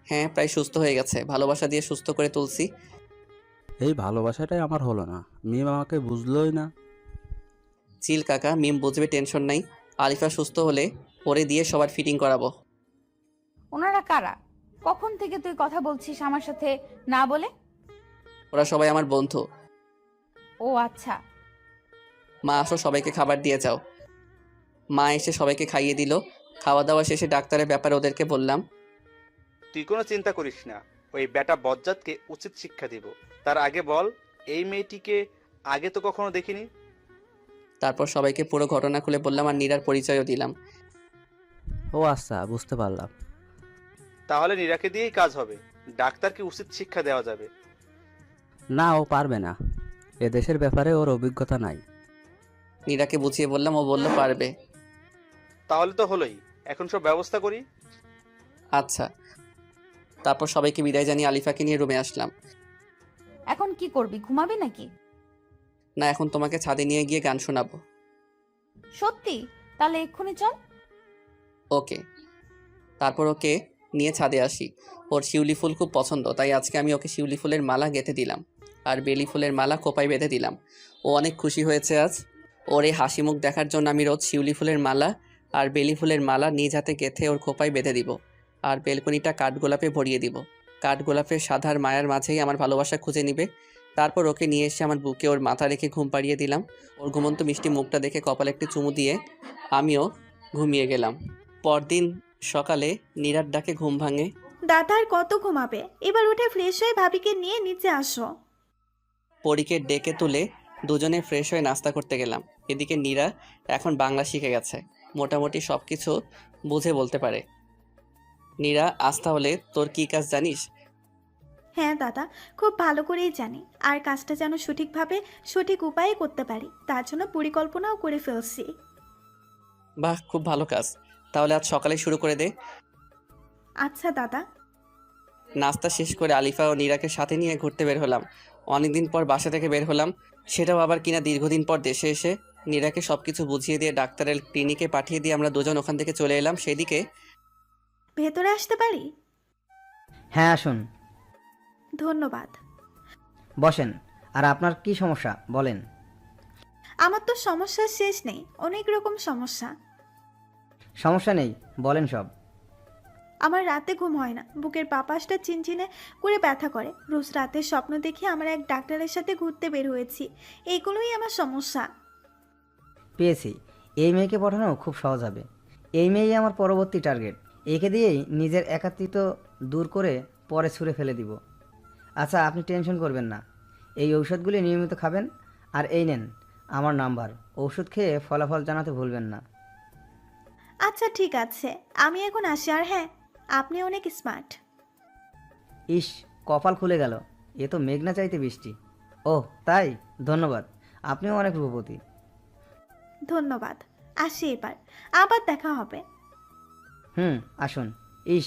হ্যাঁ, প্রায় সুস্থ হয়ে গেছে, ভালোবাসা দিয়ে সুস্থ করে তুলছি। এই ভালোবাসাটাই আমার হলো না, মিম আমাকে বুঝলোই না। চিল কাকা, মিম বুঝবে, টেনশন নাই। আলিফা সুস্থ হলে ওরে দিয়ে সবার ফিটিং করাবো। ওনারা কারা? কখন থেকে তুই কথা বলছিস আমার সাথে না বলে? ওরা সবাই আমার বন্ধু। ও আচ্ছা। মা আসো, সবাইকে খাবার দিয়ে যাও। মা এসে সবাইকে খাইয়ে দিল। খাওয়া দাওয়া শেষে ডাক্তারের ব্যাপারে ওদেরকে বললাম। তুই কোনো চিন্তা করিস না, ওই বেটা বজ্জাতকে উচিত শিক্ষা দিব। তার আগে বল, এই মেয়েটিকে আগে তো কখনো দেখিনি। তারপর সবাইকে পুরো ঘটনা খুলে বললাম, আর নীরার পরিচয়ও দিলাম। ও আচ্ছা, বুঝতে পারলাম। তাহলে নীরাকে দিয়েই কাজ হবে, ডাক্তারকে উচিত শিক্ষা দেওয়া যাবে। না, ও পারবে না, এদেশের ব্যাপারে ওর অভিজ্ঞতা নাই। নীরাকে বুঝিয়ে বললাম, ও বলল পারবে। তাহলে তো হলোই, এখন সব ব্যবস্থা করি। আচ্ছা। তারপর সবাইকে বিদায় জানিয়ে আলিফাকে নিয়ে রুমে আসলাম। এখন কি করবি, ঘুমাবি নাকি? না, এখন তোমাকে ছাদে নিয়ে গিয়ে গান শোনাবো। সত্যি? তাহলে এক্ষুনি চল। ওকে। তারপর ওকে নিয়ে ছাদে আসি। ওর শিউলি ফুল খুব পছন্দ, তাই আজকে আমি ওকে শিউলি ফুলের মালা গেঁথে দিলাম, আর বেলি ফুলের মালা খোপায় বেঁধে দিলাম। ও অনেক খুশি হয়েছে আজ। ওর এই হাসি মুখ দেখার জন্য আমি রোজ শিউলি ফুলের মালা আর বেলি ফুলের মালা নিজ হাতে গেঁথে ওর খোপায় বেঁধে দিব, আর বেলকনিটা কাঠগোলাপে ভরিয়ে দিব। কাঠগোলাপের সাধার মায়ার মাঝেই আমার ভালোবাসা খুঁজে নিবে। তারপর ওকে নিয়ে এসে আমার বুকে ওর মাথা রেখে ঘুম পাড়িয়ে দিলাম। ওর ঘুমন্ত মিষ্টি মুখটা দেখে কপালে একটি চুমু দিয়ে আমিও ঘুমিয়ে গেলাম। পরদিন সকালে নীরার ডাকে ঘুম ভাঙে। দাদা আর কত ঘুমাবে, এবার উঠে ফ্রেশ হয়ে ভাবিকে নিয়ে নিচে আসো। পরীকে ডেকে তুলে দুজনে ফ্রেশ হয়ে নাস্তা করতে গেলাম। এদিকে নীরা এখন বাংলা শিখে গেছে, মোটামুটি সব কিছু বুঝে বলতে পারে। নীরা, আজ তাহলে তোর কি কাজ জানিস? হ্যাঁ দাদা, খুব ভালো করেই জানি, আর কাজটা যেন সঠিকভাবে সঠিক উপায়ে করতে পারি তার জন্য পরিকল্পনাও করে ফেলছি। বাহ, খুব ভালো কাজ। তাহলে আজ সকালে শুরু করে দে। আচ্ছা দাদা। নাস্তা শেষ করে আলিফা ও নীরাকে সাথে নিয়ে ঘুরতে বের হলাম। অনেকদিন পর বাসা থেকে বের হলাম, সেটাও আবার কিনা দীর্ঘদিন পর দেশে এসে। নীরাকে সব কিছু বুঝিয়ে দিয়ে ডাক্তারের ক্লিনিকে পাঠিয়ে দিয়ে আমরা দুজন ওখান থেকে চলে এলাম। সেদিকে ভেতরে আসতে পারি? হ্যাঁ আসুন, ধন্যবাদ। বসেন। আর আপনার কি সমস্যা বলেন? আমার তো সমস্যার শেষ নেই, অনেক রকম সমস্যা। সমস্যা নেই, বলেন সব। আমার রাতে ঘুম হয় না, বুকের পাপাসটা চিনচিনে করে ব্যথা করে, রোজ রাতে স্বপ্ন দেখে আমার এক ডাক্তারের সাথে ঘুরতে বের হয়েছি। এইগুলোই আমার সমস্যা। পেয়েছি। এই মেয়েকে পাঠানো খুব সহজ হবে। এই মেয়েই আমার পরবর্তী টার্গেট। একে দিয়েই নিজের একাত্মিত্ব দূর করে পরে ছুঁড়ে ফেলে দিব। আচ্ছা, আপনি টেনশন করবেন না। এই ঔষধগুলি নিয়মিত খাবেন। আর এই নেন আমার নাম্বার, ওষুধ খেয়ে ফলাফল জানাতে ভুলবেন না। আচ্ছা ঠিক আছে, আমি এখন আসি। আর হ্যাঁ, আপনি অনেক স্মার্ট। ইস, কপাল খুলে গেল। এ তো মেঘনা চাইতে বৃষ্টি। ওহ তাই, ধন্যবাদ। আপনিও অনেক রূপবতী। ধন্যবাদ, আসি এবার, আবার দেখা হবে। আসুন। ইস,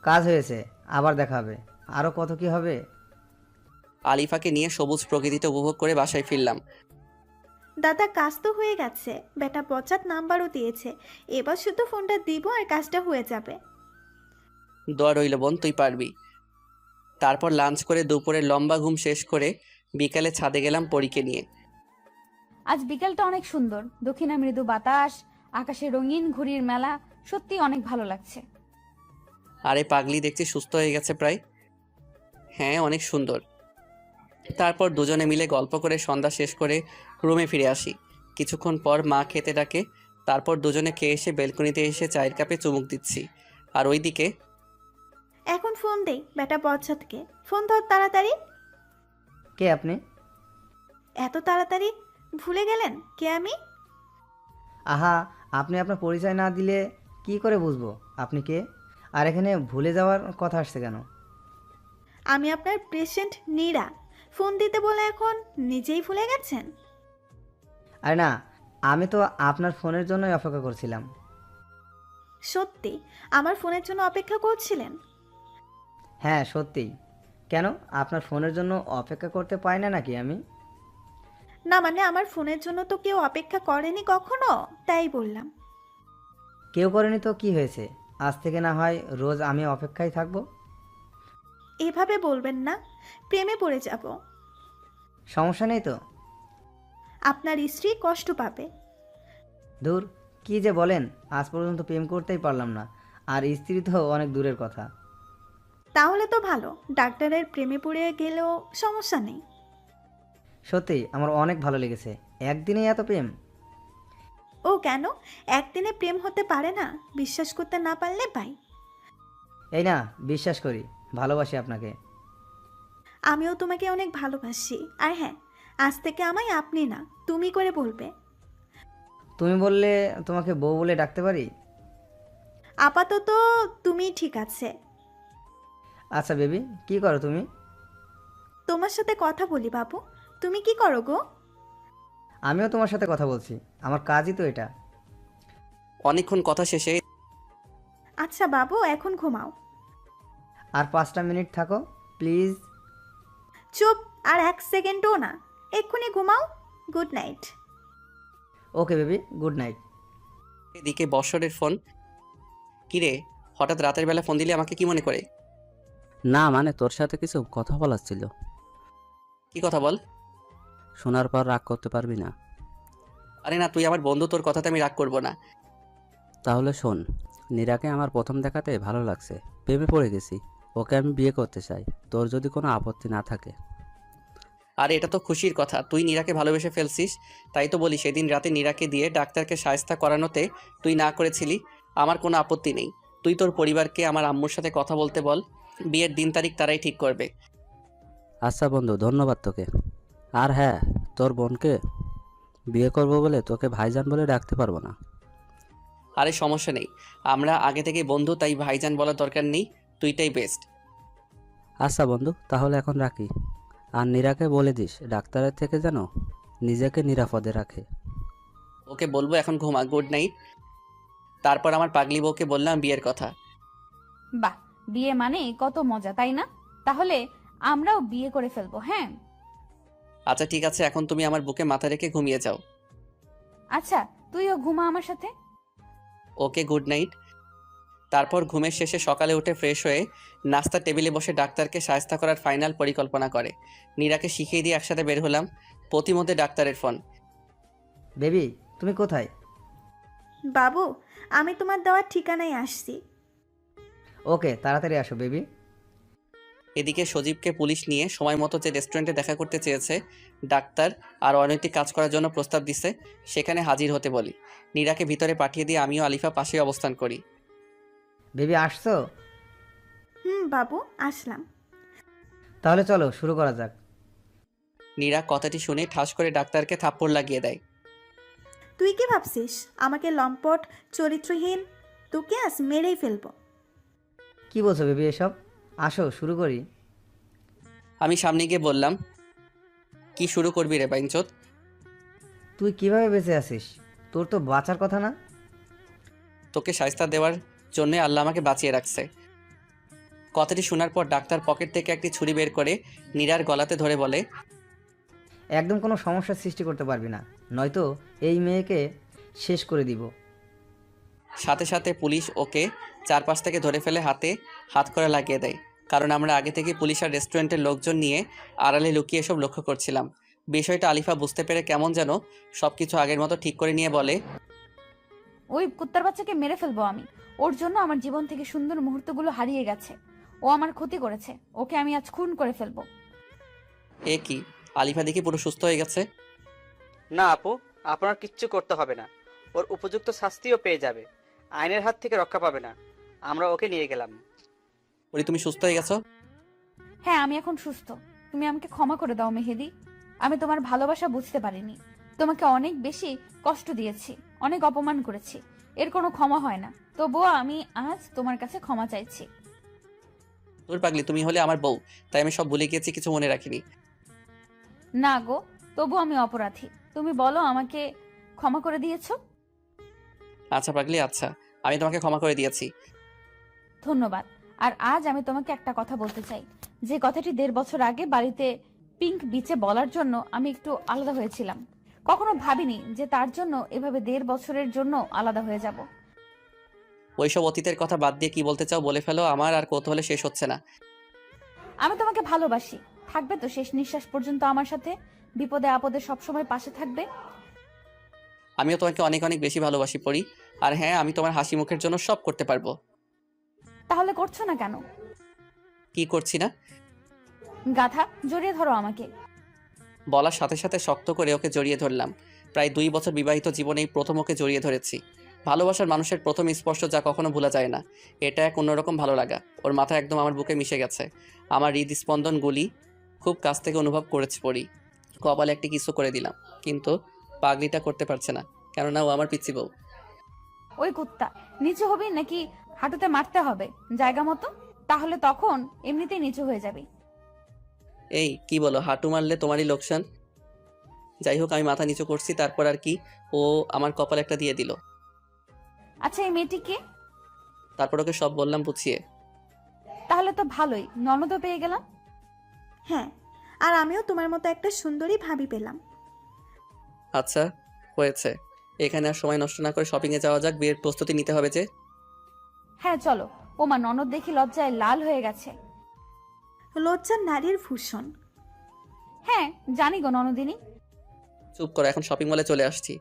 কাজ হয়েছে, আবার দেখা হবে। আরও কত কি হবে। আলিফাকে নিয়ে সবুজ প্রকৃতিতে উপভোগ করে বাসায় ফিরলাম। দাদা, কাজ তো হয়ে গেছে, বেটা পচাত নাম্বারও দিয়েছে। এবার শুধু ফোনটা দিব আর কাজটা হয়ে যাবে। দোয়া রইল বোন, তুই পারবি। তারপর লাঞ্চ করে দুপুরে লম্বা ঘুম শেষ করে বিকালে ছাদে গেলাম পরীকে নিয়ে। আজ বিকেলটা অনেক সুন্দর, দক্ষিণা মৃদু বাতাস, আকাশে রঙিন ঘুড়ির মেলা, সত্যি অনেক ভালো লাগছে। আরে পাগলি, দেখছি সুস্থ হয়ে গেছে প্রায়। হ্যাঁ, অনেক সুন্দর। তারপর দুজনে মিলে গল্প করে সন্ধ্যা শেষ করে রুমে ফিরে আসি। কিছুক্ষণ পর মা খেতে ডাকে। তারপর দুজনে খেয়ে এসে বেলকনিতে এসে চায়ের কাপে চুমুক দিচ্ছি। আর ওইদিকে এখন ফোন দেই, বেটা পচাতকে। ফোন ধর তাড়াতাড়ি। কে আপনি? এত তাড়াতাড়ি ভুলে গেলেন কে আমি? আহা, আপনি আপনার পরিচয় না দিলে কি করে বুঝবো আপনি কে? আর এখানে ভুলে যাওয়ার কথা আসছে কেন? আমি আপনার পেশেন্ট নীরা। ফোন দিতে বলে এখন নিজেই ভুলে গেছেন? আরে না, আমি তো আপনার ফোনের জন্যই অপেক্ষা করছিলাম। সত্যি আমার ফোনের জন্য অপেক্ষা করছিলেন? হ্যাঁ সত্যিই। কেন, আপনার ফোনের জন্য অপেক্ষা করতে পাই না নাকি আমি? না মানে আমার ফোনের জন্য তো কেউ অপেক্ষা করেনি কখনো, তাই বললাম। কেউ করেনি তো কি হয়েছে? আজ থেকে না হয় রোজ আমি অপেক্ষায় থাকবো। এভাবে বলবেন না, প্রেমে পড়ে যাব। সমস্যা নেই তো? আপনার স্ত্রী কষ্ট পাবে। দূর, কি যে বলেন, আজ পর্যন্ত প্রেম করতেই পারলাম না, আর স্ত্রী তো অনেক দূরের কথা। তাহলে তো ভালো, ডাক্তারের প্রেমে পড়ে গেলেও সমস্যা নেই। সত্যি আমার অনেক ভালো লেগেছে। একদিনেই এত প্রেম? ও কেন, একদিনে প্রেম হতে পারে না? বিশ্বাস করতে না পারলে ভাই। এই না, বিশ্বাস করি, ভালোবাসি আপনাকে। আমিও তোমাকে অনেক ভালোবাসি। আর হ্যাঁ, আজ থেকে আমায় আপনি না তুমি করে বলবে। তুমি বললে তোমাকে বউ বলে ডাকতে পারি? আপাতত তুমি ঠিক আছে। আচ্ছা বেবি, কি করো তুমি? তোমার সাথে কথা বলি বাবু। তুমি কি করো গো? আমিও তোমার সাথে কথা বলছি, আমার কাজই তো এটা। অনেকক্ষণ কথা শেষে আচ্ছা বাবু, এখন ঘুমাও। আর 5টা মিনিট থাকো প্লিজ। চুপ, আর 1 সেকেন্ডও না, এক্ষুনি ঘুমাও। Good night. Okay baby, good night. এদিকে বর্ষরের ফোন। কিরে, হঠাৎ রাতের বেলা ফোন দিলে আমাকে কি মনে করে? না মানে তোর সাথে কিছু কথা বলার ছিল। কি কথা বল? শোনার পর রাগ করতে পারবি না। আরে না, তুই আমার বন্ধু, তোর কথাতে আমি রাগ করব না। তাহলে শোন, নীরাকে আমার প্রথম দেখাতে ভালো লাগছে, প্রেমে পড়ে গেছি। ওকে আমি বিয়ে করতে চাই, তোর যদি কোনো আপত্তি না থাকে। আরে এটা তো খুশির কথা, তুই নীরাকে ভালোবেসে ফেলছিস। তাই তো বলি, সেদিন রাতে নীরাকে দিয়ে ডাক্তারকে সায়স্তা করানোতে তুই না করেছিলি। আমার কোনো আপত্তি নেই। তুই তোর পরিবারকে আমার আম্মুর সাথে কথা বলতে বল, বিয়ের দিন তারিখ তারাই ঠিক করবে। আচ্ছা বন্ধু, ধন্যবাদ তোকে। আর হ্যাঁ, তোর বোনকে বিয়ে করব বলে তোকে ভাইজান বলে ডাকতে পারবো না। আরে সমস্যা নেই, আমরা আগে থেকে বন্ধু, তাই ভাইজান বলার দরকার নেই। তুইটাই বেস্ট। আচ্ছা বন্ধু, তাহলে এখন রাখি। আর নীরাকে বলে দিস ডাক্তারের থেকে যেন নিজেকে নিরাপদে রাখে। ওকে বলবো, এখন ঘুমা, গুড নাইট। তারপর আমার পাগলি বউকে বললাম বিয়ের কথা। বাহ, বিয়ে মানে কত মজা, তাই না? তাহলে আমরাও বিয়ে করে ফেলবো। হ্যাঁ আচ্ছা ঠিক আছে, এখন তুমি আমার বুকে মাথা রেখে ঘুমিয়ে যাও। আচ্ছা, তুইও ঘুমা আমার সাথে। ওকে, গুড নাইট। তারপর ঘুমের শেষে সকালে উঠে ফ্রেশ হয়ে নাস্তার টেবিলে বসে ডাক্তারকে সাহায্য করার ফাইনাল পরিকল্পনা করে। নীরাকে শিখিয়ে দিয়ে একসাথে বের হলাম। প্রতিমধ্যে ডাক্তারের ফোন। বেবি, তুমি কোথায়? বাবু, আমি তোমার দেওয়ার ঠিকানায় আসছি। ওকে, তাড়াতাড়ি আসো বেবি। এদিকে সজীবকে পুলিশ নিয়ে সময় মতো যে রেস্টুরেন্টে দেখা করতে চেয়েছে ডাক্তার আর অনৈতিক কাজ করার জন্য প্রস্তাব দিছে, সেখানে হাজির হতে বলি। নীরাকে ভিতরে পাঠিয়ে দিয়ে আমিও আলিফা পাশে অবস্থান করি। বেবি আসছো? বাবু, আসলাম। তাহলে চলো শুরু করা যাক। নীরা কথাটি শুনে ঠাস করে ডাক্তারকে থাপ্পড় লাগিয়ে দেয়। তুই কি ভাবছিস আমাকে লম্পট চরিত্রহীন? তোকে আজ মেরেই ফেলবো। কি বলছো বেবি এসব? আসো শুরু করি। আমি সামনে গিয়ে বললাম, কি শুরু করবি রে বাইনচোদ? তুই কিভাবে বেঁচে আছিস? তোর তো বাঁচার কথা না। তোকে শায়েস্তা দেওয়ার জন্য আল্লাহ আমাকে বাঁচিয়ে রাখছে। কথাটি শোনার পর ডাক্তার পকেট থেকে একটি ছুরি বের করে নীরার গলাতে ধরে বলে, একদম কোনো সমস্যার সৃষ্টি করতে পারবি না, নয়তো এই মেয়েকে শেষ করে দিব। সাথে সাথে পুলিশ ওকে চারপাশ থেকে ধরে ফেলে হাতে হাত করে লাগিয়ে দেয়। কারণ আমরা আগে থেকে পুলিশ আর রেস্টুরেন্টের লোকজন নিয়ে আড়ালে লুকিয়ে এসব লক্ষ্য করছিলাম। বিষয়টা আলিফা বুঝতে পেরে কেমন যেন সবকিছু আগের মতো ঠিক করে নিয়ে বলে, ওই কুত্তার বাচ্চাকে মেরে ফেলবো আমি। ওর জন্য আমার জীবন থেকে সুন্দর মুহূর্তগুলো হারিয়ে গেছে। ও আমার ক্ষতি করেছে, ওকে আমি আজ খুন করে ফেলবো। এ কি, আলিফা দেখি পুরো সুস্থ হয়ে গেছে। না আপু, আপনার কিচ্ছু করতে হবে না। ওর উপযুক্ত শাস্তিও পেয়ে যাবে, আইনের হাত থেকে রক্ষা পাবে না। আমরা ওকে নিয়ে গেলাম। বলি, তুমি সুস্থ হয়ে গেছো? হ্যাঁ, আমি এখন সুস্থ। তুমি আমাকে ক্ষমা করে দাও মেহেদি। আমি তোমার ভালোবাসা বুঝতে পারিনি। তোমাকে অনেক বেশি কষ্ট দিয়েছি, অনেক অপমান করেছি। এর কোনো ক্ষমা হয় না। তবুও আমি আজ তোমার কাছে ক্ষমা চাইছি। তোর পাগলি, তুমি হলে আমার বউ, তাই আমি সব ভুলে গিয়েছি, কিছু মনে রাখিনি। না গো, তবু আমি অপরাধী। তুমি বলো, আমাকে ক্ষমা করে দিয়েছো? আচ্ছা পাগলি, আচ্ছা, আমি তোমাকে ক্ষমা করে দিয়েছি। ধন্যবাদ। আর আজ আমি তোমাকে একটা কথা বলতে চাই, যে কথাটি 1.5 বছর আগে বাড়িতে পিঙ্ক বিচে বলার জন্য আমি একটু আলাদা হয়েছিলাম। কখনো ভাবিনি যে তার জন্য এভাবে 1.5 বছরের জন্য আলাদা হয়ে যাব। ওইসব অতীতের কথা বাদ দিয়ে কি বলতে চাও বলে ফেলো, আমার আর কৌতূহলে শেষ হচ্ছে না। আমি তোমাকে ভালোবাসি। থাকবে তো শেষ নিঃশ্বাস পর্যন্ত আমার সাথে? বিপদে আপদে সবসময় পাশে থাকবে? আমিও তোমাকে অনেক অনেক বেশি ভালোবাসি পড়ি। আর হ্যাঁ, আমি তোমার হাসি মুখের জন্য সব করতে পারবো। তাহলে করছো না কেন? কি করছি না? গাধা, জড়িয়ে ধরো আমাকে। বলার সাথে সাথে শক্ত করে ওকে জড়িয়ে ধরলাম। প্রায় 2 বছর বিবাহিত জীবনে এই প্রথম ওকে জড়িয়ে ধরেছি। ভালোবাসার মানুষের প্রথম স্পর্শ যা কখনো ভোলা যায় না। এটা এক অন্যরকম ভালো লাগা। ওর মাথা একদম আমার বুকে মিশে গেছে। আমার হৃদস্পন্দন গুলি খুব কাছ থেকে অনুভব করেছি পড়ি। কপালে একটি কিছু করে দিলাম, কিন্তু পাগলিটা করতে পারছে না, কেননা ও আমার পিচ্ছি বউ। ওই কুত্তা, নিচু হবি নাকি হাঁটুতে মারতে হবে জায়গা মতো? তাহলে তখন এমনিতেই নিচু হয়ে যাবি। এই কি বলো, হাঁটু মারলে তোমারই লোকসান। যাই হোক, আমি মাথা নিচু করছি, তারপর আর কি, ও আমার কপাল একটা দিয়ে দিল। আচ্ছা, এই মেয়েটি কে? তারপর ওকে সব বললাম বুঝিয়ে। তাহলে তো ভালোই, ননদও পেয়ে গেলাম। হ্যাঁ, আর আমিও তোমার মতো একটা সুন্দরী ভাবি পেলাম। আচ্ছা হয়েছে, এখানে আর সময় নষ্ট না করে শপিংয়ে যাওয়া যাক, বিয়ের প্রস্তুতি নিতে হবে যে। হ্যাঁ চলো। ওমা, ননদ দেখি লজ্জায় লাল হয়ে গেছে। লজ্জা নারীর ভূষণ। হ্যাঁ জানি গো ননদিনী। চুপ করো, এখন শপিং মলে চলে আসছি।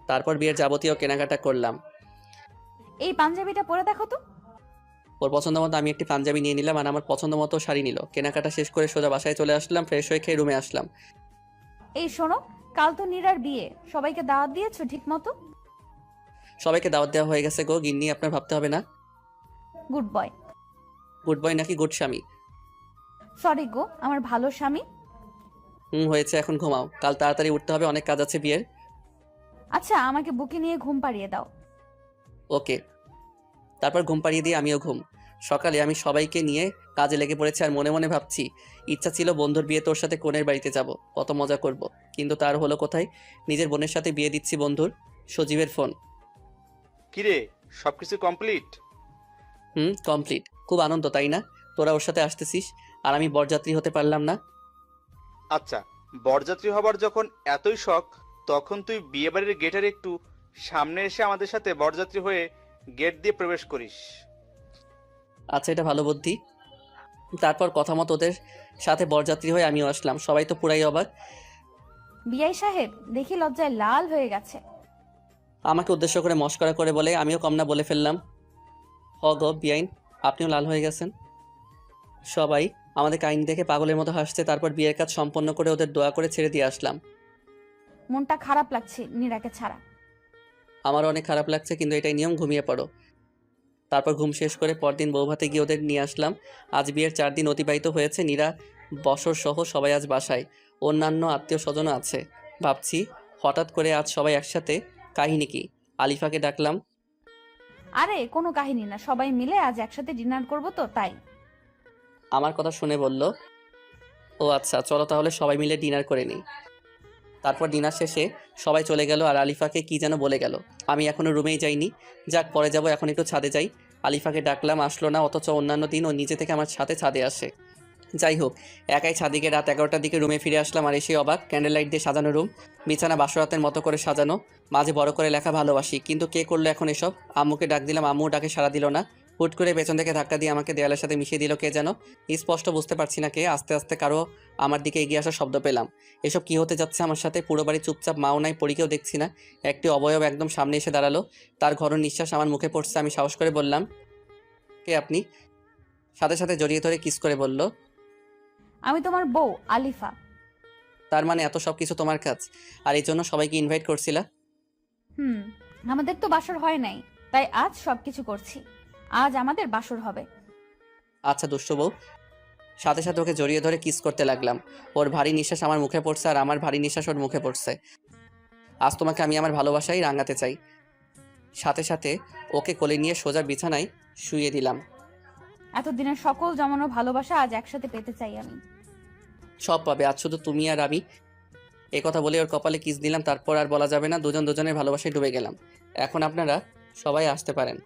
তারপর বিয়ের যাবতীয় কেনাকাটা করলাম। এই পাঞ্জাবিটা পরে দেখো তো। ওর পছন্দ মতো আমি একটি পাঞ্জাবি নিয়ে নিলাম, আর আমার পছন্দ মতো শাড়ি নিল। কেনাকাটা শেষ করে সোজা বাসায় চলে আসলাম, ফ্রেশ হয়ে খেয়ে রুমে আসলাম। এই শোনো, কাল তো নীরার বিয়ে, সবাইকে দাওয়াত দিয়েছো ঠিক মতো? সবাইকে দাওয়াত দেওয়া হয়ে গেছে গো গিন্নি, আপনার ভাবতে হবে না। Good boy. গুড বয় নাকি গুড স্বামী? সরি গো, আমার ভালো স্বামী। হয়েছে, এখন ঘুমাও, কাল তাড়াতাড়ি উঠতে হবে, অনেক কাজ আছে বিয়ের। আচ্ছা, আমাকে বুকে নিয়ে ঘুম পাড়িয়ে দাও। ওকে। তারপর ঘুম পাড়িয়ে দিয়ে আমিও ঘুম। সকালে আমি সবাইকে নিয়ে কাজে লেগে পড়েছি, আর মনে মনে ভাবছি, ইচ্ছা ছিল বন্ধুর বিয়ে তোর সাথে কোণের বাড়িতে যাব, কত মজা করব, কিন্তু তার হলো কোথায়। নিজের বোনের সাথে বিয়ে দিচ্ছি বন্ধুর। সজীবের ফোন। কিরে, সবকিছু কমপ্লিট? কমপ্লিট। খুব আনন্দ তাই না? তোরা ওর সাথে আসতেছিস আর আমি বরযাত্রী হতে পারলাম না। আচ্ছা, বরযাত্রী হবার যখন এতই শখ, তখন তুই বিয়েবাড়ির গেটের একটু সামনে এসে আমাদের সাথে বরযাত্রী হয়ে গেট দিয়ে প্রবেশ করিস। আচ্ছা, এটা ভালো বুদ্ধি। তারপর কথা মতো ওদের সাথে বরযাত্রী হয়ে আমিও আসলাম। সবাই তো পুরাই অবাক। বিআই সাহেব দেখি লজ্জায় লাল হয়ে গেছে। আমাকে উদ্দেশ্য করে মশকরা করে বলে আমিও কম না বলে ফেললাম, হ গো বিআইন, আপনিও লাল হয়ে গেছেন। সবাই আমাদের কাহিনী দেখে পাগলের মতো হাসছে। তারপর বিয়ের কাজ সম্পন্ন করে ওদের দোয়া করে ছেড়ে দিয়ে আসলাম। মনটা খারাপ লাগছে নীরাকে ছাড়া। আমারও অনেক খারাপ লাগছে, কিন্তু এটাই নিয়ম, ঘুমিয়ে পড়ো। তারপর ঘুম শেষ করে পরদিন বৌভাতে গিয়ে ওদের নিয়ে আসলাম। আজ বিয়ের 4 দিন অতিবাহিত হয়েছে। নীরা, বসর সহ সবাই আজ বাসায়। অন্যান্য আত্মীয় স্বজনও আছে। ভাবছি হঠাৎ করে আজ সবাই একসাথে, কাহিনী কি? আলিফাকে ডাকলাম। আরে কোনো কাহিনী না, সবাই মিলে আজ একসাথে ডিনার করব তো তাই। আমার কথা শুনে বলল, ও আচ্ছা, চলো তাহলে সবাই মিলে ডিনার করে নিই। তারপর ডিনার শেষে সবাই চলে গেল আর আলিফাকে কি যেন বলে গেল। আমি এখনও রুমেই যাইনি। যাক, পরে যাব, এখন একটু ছাদে যাই। আলিফাকে ডাকলাম, আসলো না, অথচ অন্যান্য দিন ও নিজে থেকে আমার সাথে ছাদে আসে। যাই হোক, একাই ছাদে গিয়ে রাত 11টার দিকে রুমে ফিরে আসলাম আর এসে অবাক। ক্যান্ডেল লাইট দিয়ে সাজানো রুম, বিছানা বাসরাতের মতো করে সাজানো, মাঝে বড় করে লেখা ভালোবাসি। কিন্তু কে করলো এখন এসব? আম্মুকে ডাক দিলাম, আম্মু ডাকে সাড়া দিল না। হুট করে পেছন থেকে ধাক্কা দিয়ে আমাকে দেয়ালের সাথে মিশিয়ে দিল কে যেন, স্পষ্ট বুঝতে পারছি না কে। আস্তে আস্তে কারো আমার দিকে এগিয়ে আসার শব্দ পেলাম। এসব কি হতে যাচ্ছে আমার সাথে? পুরো বাড়ি চুপচাপ, মাও নাই, পরীকেও দেখছি না। একটি অবয়ব একদম সামনে এসে দাঁড়ালো। তার ঘরের নিঃশ্বাস আমার মুখে পড়ছে। আমি সাহস করে বললাম, কে আপনি? সাথে সাথে জড়িয়ে ধরে কিস করে বলল, আমি তোমার বউ আলিফা। তার মানে এত সব কিছু তোমার কাজ, আর এই জন্য সবাইকে ইনভাইট করছিলা? আমাদের তো বাসর হয় নাই, তাই আজ সবকিছু করছি। আজ আমাদের বাসর হবে। আচ্ছা দুষ্টু বউ। সাথে সাথে ওকে জড়িয়ে ধরে কিস করতে লাগলাম। ওর ভারী নিঃশ্বাস আমার মুখে পড়ছে আর আমার ভারী নিঃশ্বাস ওর মুখে পড়ছে। আজ তোমাকে আমি আমার ভালোবাসাই রাঙাতে চাই। সাথে সাথে ওকে কোলে নিয়ে সোজা বিছানায় শুইয়ে দিলাম। এতদিনের সকল জমানো ভালোবাসা আজ একসাথে পেতে চাই আমি। সব পাবে, আজ শুধু তুমি আর আমি। এ কথা বলে ওর কপালে কিস দিলাম। তারপর আর বলা যাবে না, দুজন দুজনের ভালোবাসায় ডুবে গেলাম। এখন আপনারা সবাই আসতে পারেন।